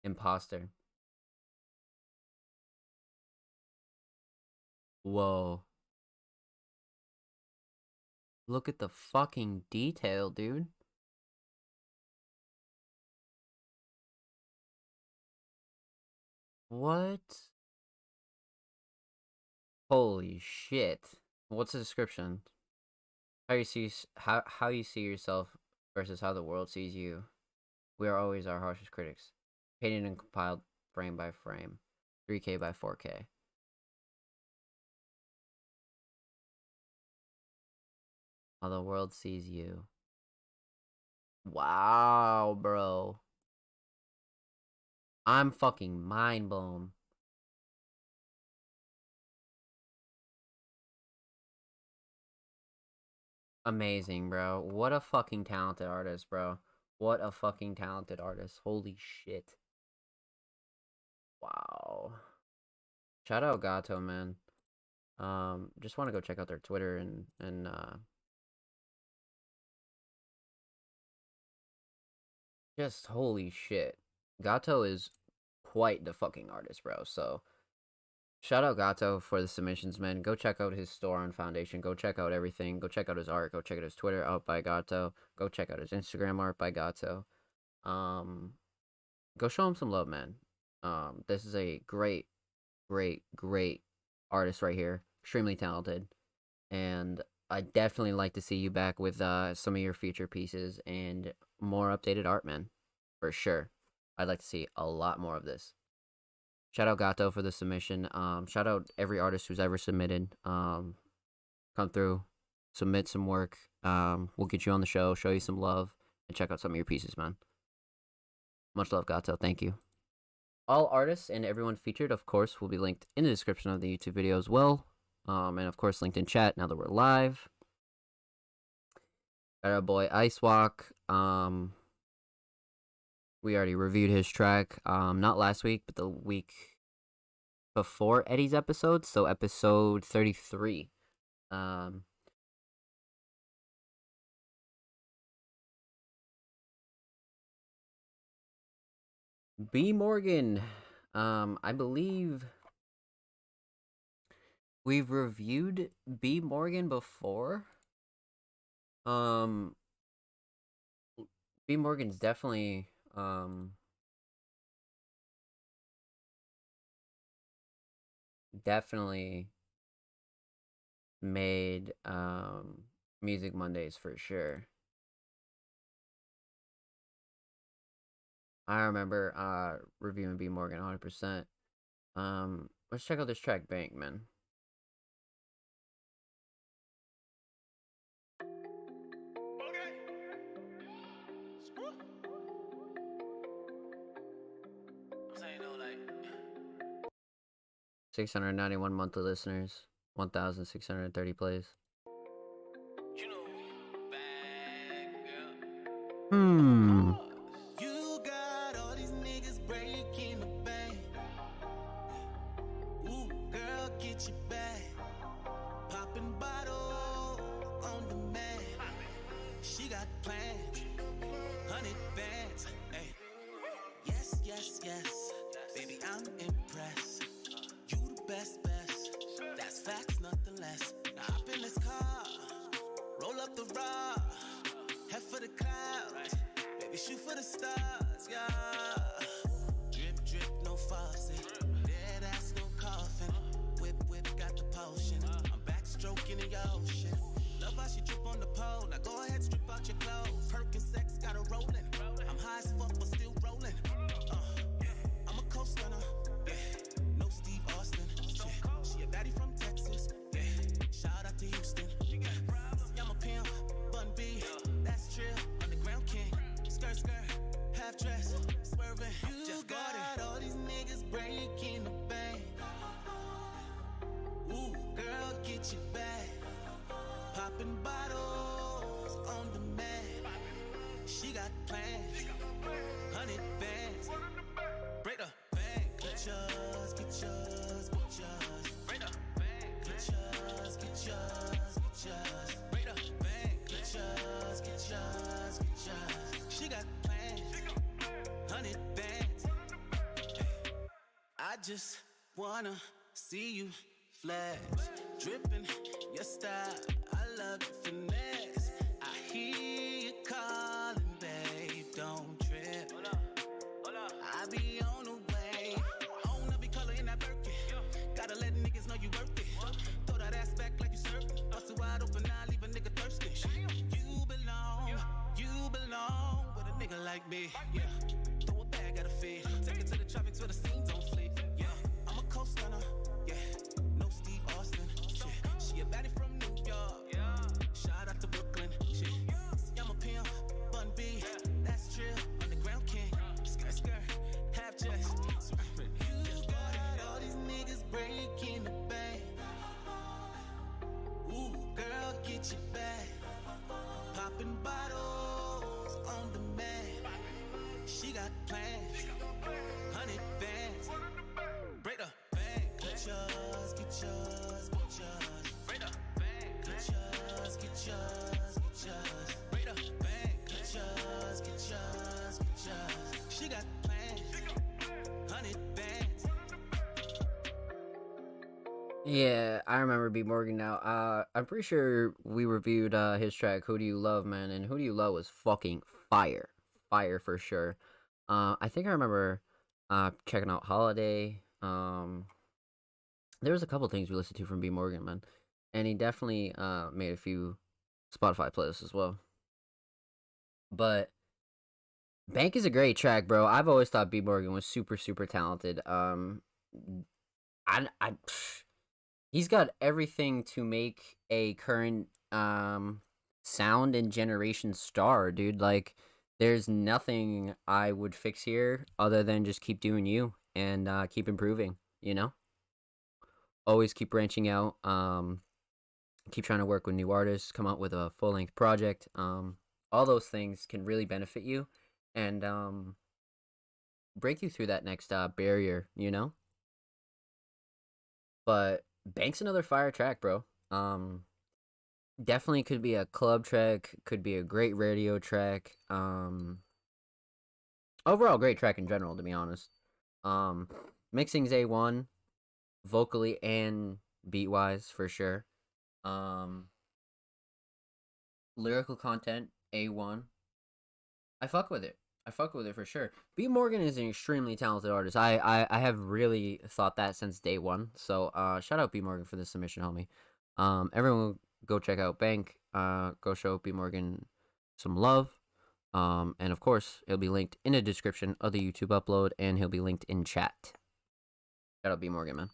Speaker 2: Imposter. Whoa. Look at the fucking detail, dude. What? Holy shit. What's the description? How you see yourself versus how the world sees you. We are always our harshest critics. Painted and compiled frame by frame. 3K by 4K. How the world sees you. Wow, bro. I'm fucking mind blown. Amazing, bro. What a fucking talented artist, bro. What a fucking talented artist. Holy shit. Wow. Shout out Gato, man. Just want to go check out their Twitter and just holy shit. Gato is quite the fucking artist, bro. So shout out Gato for the submissions, man. Go check out his store on Foundation. Go check out everything. Go check out his art. Go check out his Twitter, Art by Gato. Go check out his Instagram, Art by Gato. Go show him some love, man. This is a great artist right here. Extremely talented. And I definitely like to see you back with some of your future pieces and more updated art, man. For sure. I'd like to see a lot more of this. Shout out Gato for the submission. Shout out every artist who's ever submitted. Come through, submit some work. We'll get you on the show, show you some love, and check out some of your pieces, man. Much love, Gato. Thank you. All artists and everyone featured, of course, will be linked in the description of the YouTube video as well. And of course, linked in chat now that we're live. Got our boy Ice Walk. We already reviewed his track. Not last week, but the week before Eddie's episode. So episode 33. B Morgan. I believe we've reviewed B Morgan before. B Morgan's definitely Definitely made Music Mondays for sure. I remember reviewing B Morgan 100%. Let's check out this track Bankman. 691 monthly listeners, 1,630 plays.
Speaker 3: You got all these niggas breaking the bank. Ooh, girl, get your bag. Popping bottles on the mat. She got plans, 100 bands. Hey. Yes, yes, yes. Baby, I'm impressed. You the best. That's facts, nothing less. Now hop in this car, roll up the rod, head for the clouds. Baby, shoot for the stars, yeah. Drip, drip, no faucet. Dead ass, no coffin. Whip, got the potion. I'm backstroking in your ocean. Love how she drip on the pole. Now go ahead, strip out your clothes. Perkin sex, got her rolling. I'm high as fuck, but still rolling. I'm a co-stunner, yeah. No Steve Austin, shit. She a baddie from Texas, yeah. Shout out to Houston, yeah. I'm a pimp, Bun B, that's trill. Underground king, skirt, half dress, swerving. You just got all these niggas breaking the bank. Ooh, girl, get your bag. Popping bottles on the mat. She got plans, 100 bands. Break the bank. Get yours. Break the bank. Get yours. Break the bank. Get yours. She got plans, 100 bands. I just wanna see you flash, dripping your style. I love your finesse. I hear you calling, babe. Don't trip. I be on the way. Own every color in that Birkin. Gotta let niggas know you worth it. Throw that ass back like you surfing. Bust it wide open, I leave a nigga thirsty. You belong with a nigga like me. Yeah. Throw a bag at a feed. Take it to the tropics where the scenes don't flee. Yeah. I'm a co-stunner. Yeah. No Steve Austin. Shit. She a baddie from New York. Yeah. Shout out to Brooklyn. Shit. See, I'm a pimp. Bun B. That's trill. Underground king. Skirt. Half dress. You got all these niggas breaking the bank. Ooh, girl, get your bag. Popping bottles on the mat. She got plans, 100 bands. Break the bank. Get yours. Break the bank. Get yours. Break the bank. Get yours. She got plans, 100 bands.
Speaker 2: Yeah, I remember B Morgan now. I'm pretty sure we reviewed his track Who Do You Love, man, and Who Do You Love was fucking fire. Fire for sure. I think I remember checking out Holiday. There was a couple things we listened to from B Morgan, man. And he definitely made a few Spotify playlists as well. But Bank is a great track, bro. I've always thought B Morgan was super, super talented. He's got everything to make a current sound and generation star, dude. Like, there's nothing I would fix here other than just keep doing you and keep improving, you know? Always keep branching out. Keep trying to work with new artists, come out with a full-length project. All those things can really benefit you and break you through that next barrier, you know? But Bank's another fire track, bro. Definitely could be a club track, could be a great radio track. Overall great track in general, to be honest. Mixing's A1, vocally and beat wise for sure. Lyrical content A1. I fuck with it. I fuck with it for sure. B Morgan is an extremely talented artist. I have really thought that since day one. So shout out B Morgan for this submission, homie. Everyone go check out Bank. Go show B Morgan some love. And of course, it'll be linked in the description of the YouTube upload, and he'll be linked in chat. Shout out B Morgan, man.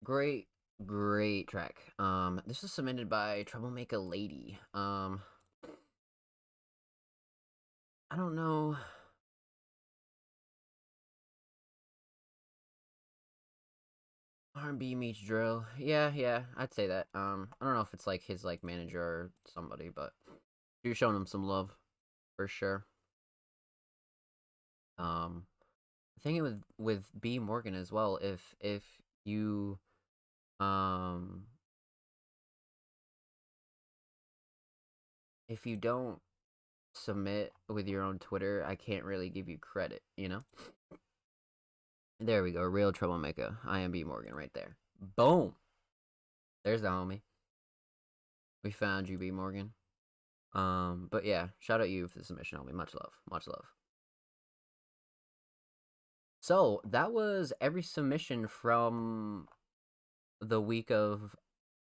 Speaker 2: Great track. This is submitted by Troublemaker Lady. I don't know. R&B meets drill. Yeah, I'd say that. I don't know if it's like his like manager or somebody, but you're showing him some love for sure. I think with B Morgan as well. If you if you don't submit with your own Twitter, I can't really give you credit, you know? There we go, real troublemaker. I am B Morgan right there. Boom. There's the homie. We found you, B Morgan. But yeah, shout out you for the submission, homie. Much love. Much love. So that was every submission from the week of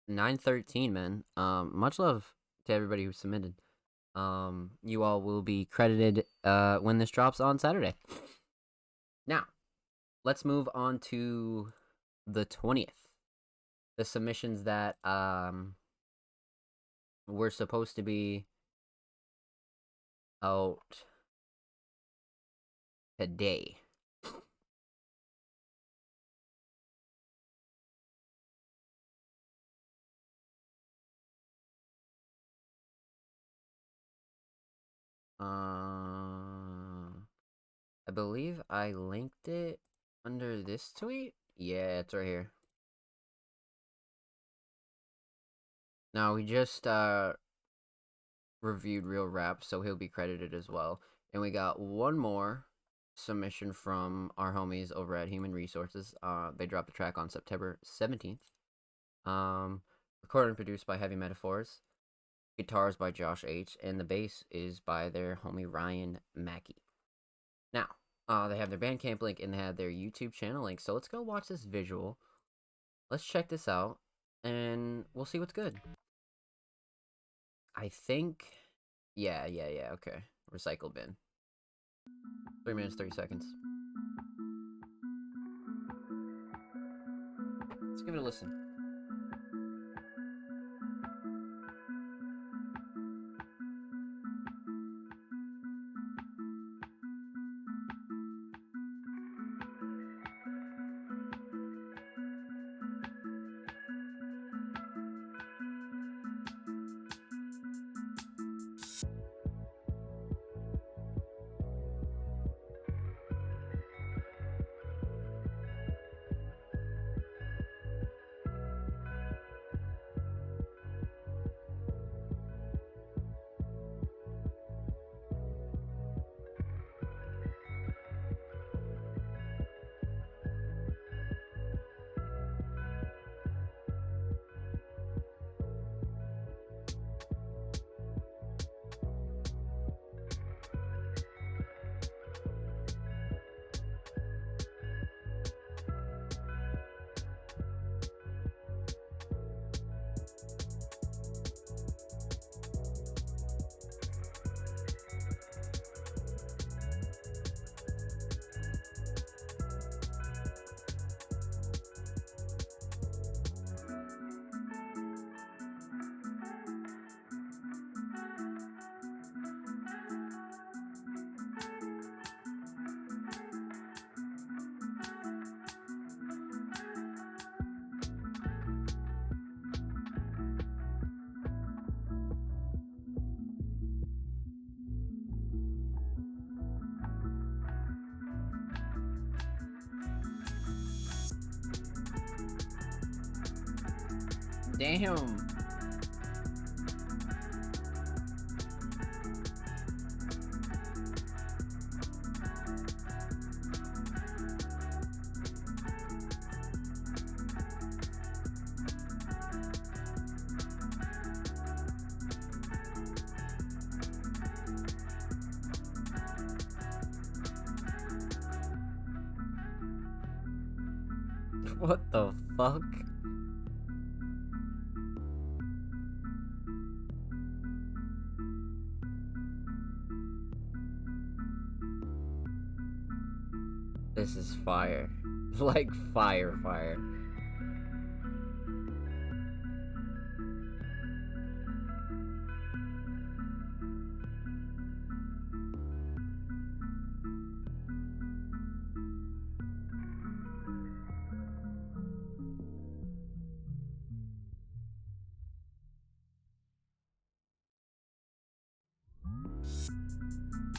Speaker 2: 9/13, man. Much love to everybody who submitted. You all will be credited when this drops on Saturday. Now, let's move on to the 20th. The submissions that were supposed to be out today. I believe I linked it under this tweet. Yeah, it's right here. Now we just reviewed Real Rap, so he'll be credited as well. And we got one more submission from our homies over at Human Resources. They dropped the track on September 17th. Recorded and produced by Heavy Metaphors. Guitars by Josh H. And the bass is by their homie Ryan Mackey. Now, they have their Bandcamp link and they have their YouTube channel link. So let's go watch this visual. Let's check this out. And we'll see what's good. I think... Yeah, okay. Recycle bin. 3 minutes, 30 seconds. Let's give it a listen. Damn. What the fuck? This is fire. Like fire.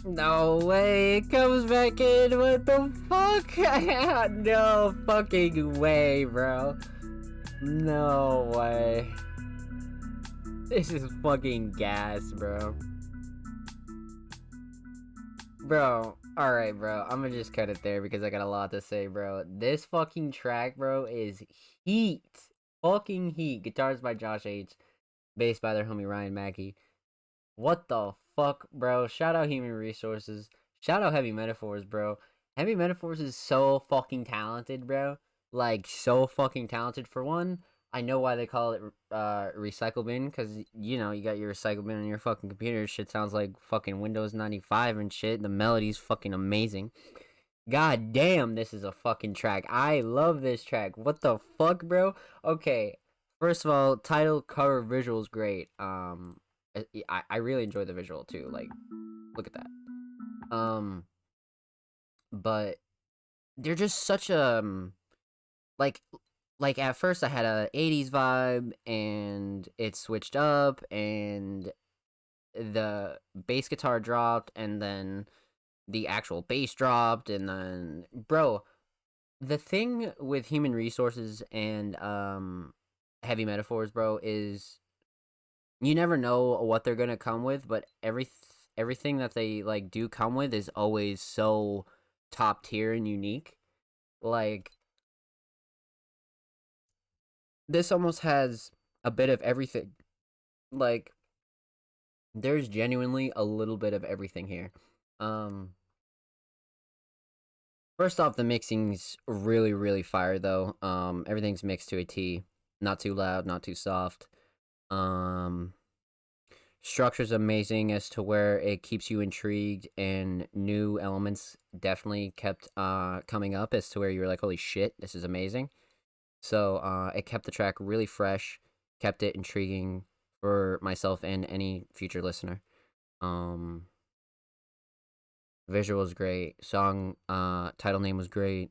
Speaker 2: No way, it comes back in, what the fuck? No fucking way, bro. No way. This is fucking gas, bro. Bro, alright, bro. I'm gonna just cut it there because I got a lot to say, bro. This fucking track, bro, is heat. Fucking heat. Guitars by Josh H. Bass by their homie Ryan Mackey. What the fuck, bro? Shout out Human Resources. Shout out Heavy Metaphors, bro. Heavy Metaphors is so fucking talented, bro. Like, so fucking talented. For one, I know why they call it recycle bin, because, you know, you got your recycle bin on your fucking computer. Shit sounds like fucking Windows 95 and shit. The melody's fucking amazing. God damn, this is a fucking track. I love this track. What the fuck, bro? Okay, first of all, title, cover, visual's great. I really enjoy the visual too. Like, look at that. But they're just such a like like at first I had a 80s vibe and it switched up and the bass guitar dropped and then the actual bass dropped and then bro, the thing with Human Resources and Heavy Metaphors, bro, is you never know what they're gonna come with, but everything that they like do come with is always so top tier and unique. Like this almost has a bit of everything. Like there's genuinely a little bit of everything here. Um First off, the mixing's really fire though. Everything's mixed to a T. Not too loud, not too soft. Um Structure's amazing as to where it keeps you intrigued and new elements definitely kept coming up as to where you were like, holy shit, this is amazing. So it kept the track really fresh, kept it intriguing for myself and any future listener. Um Visual was great, song title name was great.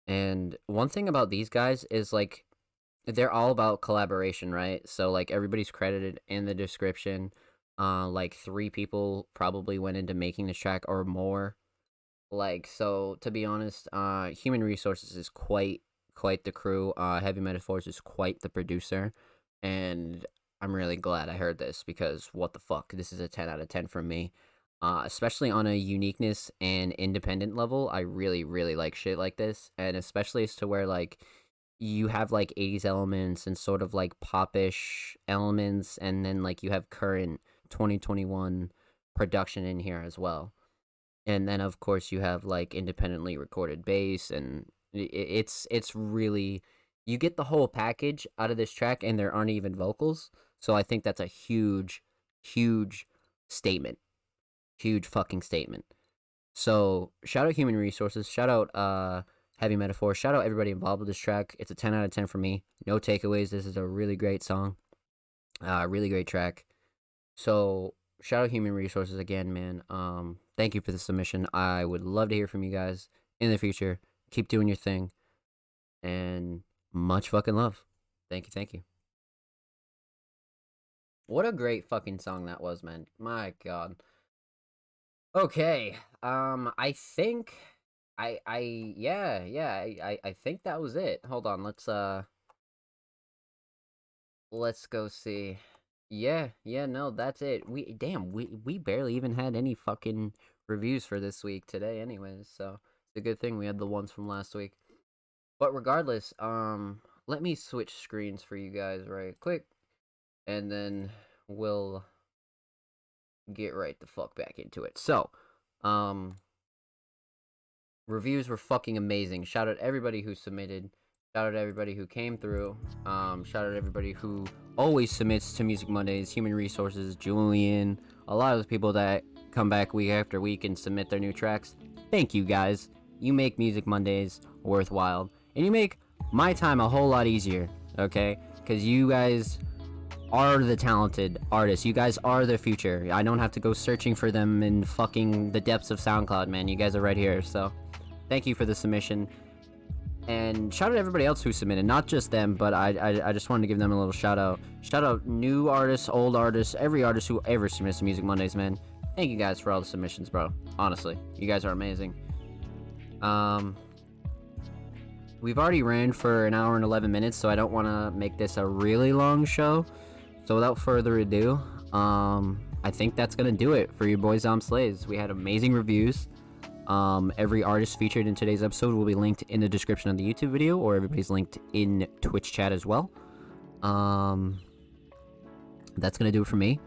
Speaker 2: And one thing about these guys is like they're all about collaboration, right? So like everybody's credited in the description. Like 3 people probably went into making this track or more. Like so, to be honest, Human Resources is quite the crew. Heavy Metaphors is quite the producer, and I'm really glad I heard this because what the fuck, this is a 10 out of 10 from me. Especially on a uniqueness and independent level, I really like shit like this, and especially as to where like you have like 80s elements and sort of like popish elements and then like you have current 2021 production in here as well. And then of course you have like independently recorded bass and it's really you get the whole package out of this track and there aren't even vocals. So I think that's a huge statement. Huge fucking statement. So shout out Human Resources, shout out Heavy Metaphor. Shout out everybody involved with this track. It's a 10 out of 10 for me. No takeaways. This is a really great song. Really great track. So shout out Human Resources again, man. Thank you for the submission. I would love to hear from you guys in the future. Keep doing your thing. And much fucking love. Thank you. What a great fucking song that was, man. My god. Okay. I think I think that was it. Hold on, let's go see. Yeah, no, that's it. We barely even had any fucking reviews for this week today anyways, so it's a good thing we had the ones from last week. But regardless, let me switch screens for you guys right quick and then we'll get right the fuck back into it. So, reviews were fucking amazing. Shout out everybody who submitted. Shout out to everybody who came through. Shout out to everybody who always submits to Music Mondays, Human Resources, Julian, a lot of the people that come back week after week and submit their new tracks. Thank you guys. You make Music Mondays worthwhile. And you make my time a whole lot easier, okay? Because you guys are the talented artists. You guys are the future. I don't have to go searching for them in fucking the depths of SoundCloud, man. You guys are right here. So thank you for the submission. And shout out to everybody else who submitted, not just them, but I just wanted to give them a little shout out. Shout out new artists, old artists, every artist who ever submits to Music Mondays, man. Thank you guys for all the submissions, bro. Honestly, you guys are amazing. We've already ran for an hour and 11 minutes, so I don't want to make this a really long show. So without further ado, I think that's gonna do it for your boy Zomb Slays. We had amazing reviews. Every artist featured in today's episode will be linked in the description of the YouTube video, or everybody's linked in Twitch chat as well. That's gonna do it for me.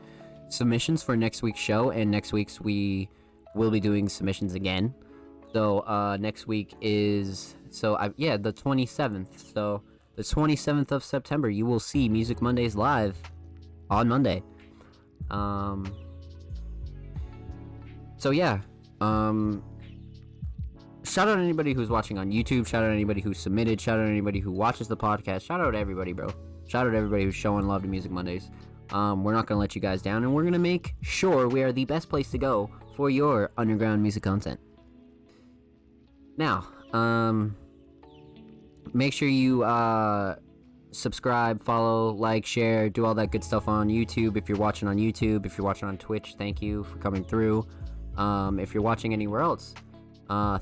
Speaker 2: Submissions for next week's show, and next week's we will be doing submissions again. So next week is the 27th. So the 27th of September, you will see Music Mondays live on Monday. So yeah. Shout out to anybody who's watching on YouTube. Shout out to anybody who submitted. Shout out to anybody who watches the podcast. Shout out to everybody, bro. Shout out to everybody who's showing love to Music Mondays. We're not going to let you guys down, and we're going to make sure we are the best place to go for your underground music content. Now, make sure you subscribe, follow, like, share, do all that good stuff on YouTube. If you're watching on YouTube, if you're watching on Twitch, thank you for coming through. If you're watching anywhere else,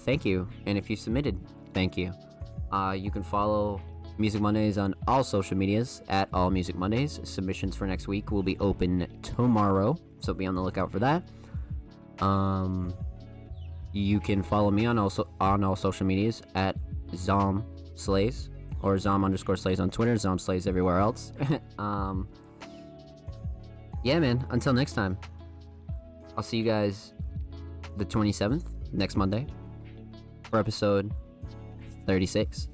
Speaker 2: thank you. And if you submitted, thank you. You can follow Music Mondays on all social medias at All Music Mondays. Submissions for next week will be open tomorrow, so be on the lookout for that. You can follow me on all social medias at Zomb Slays, or Zomb_Slays on Twitter, Zomb Slays everywhere else. Yeah, man. Until next time, I'll see you guys the 27th, next Monday, for episode 36.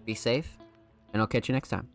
Speaker 2: Be safe, and I'll catch you next time.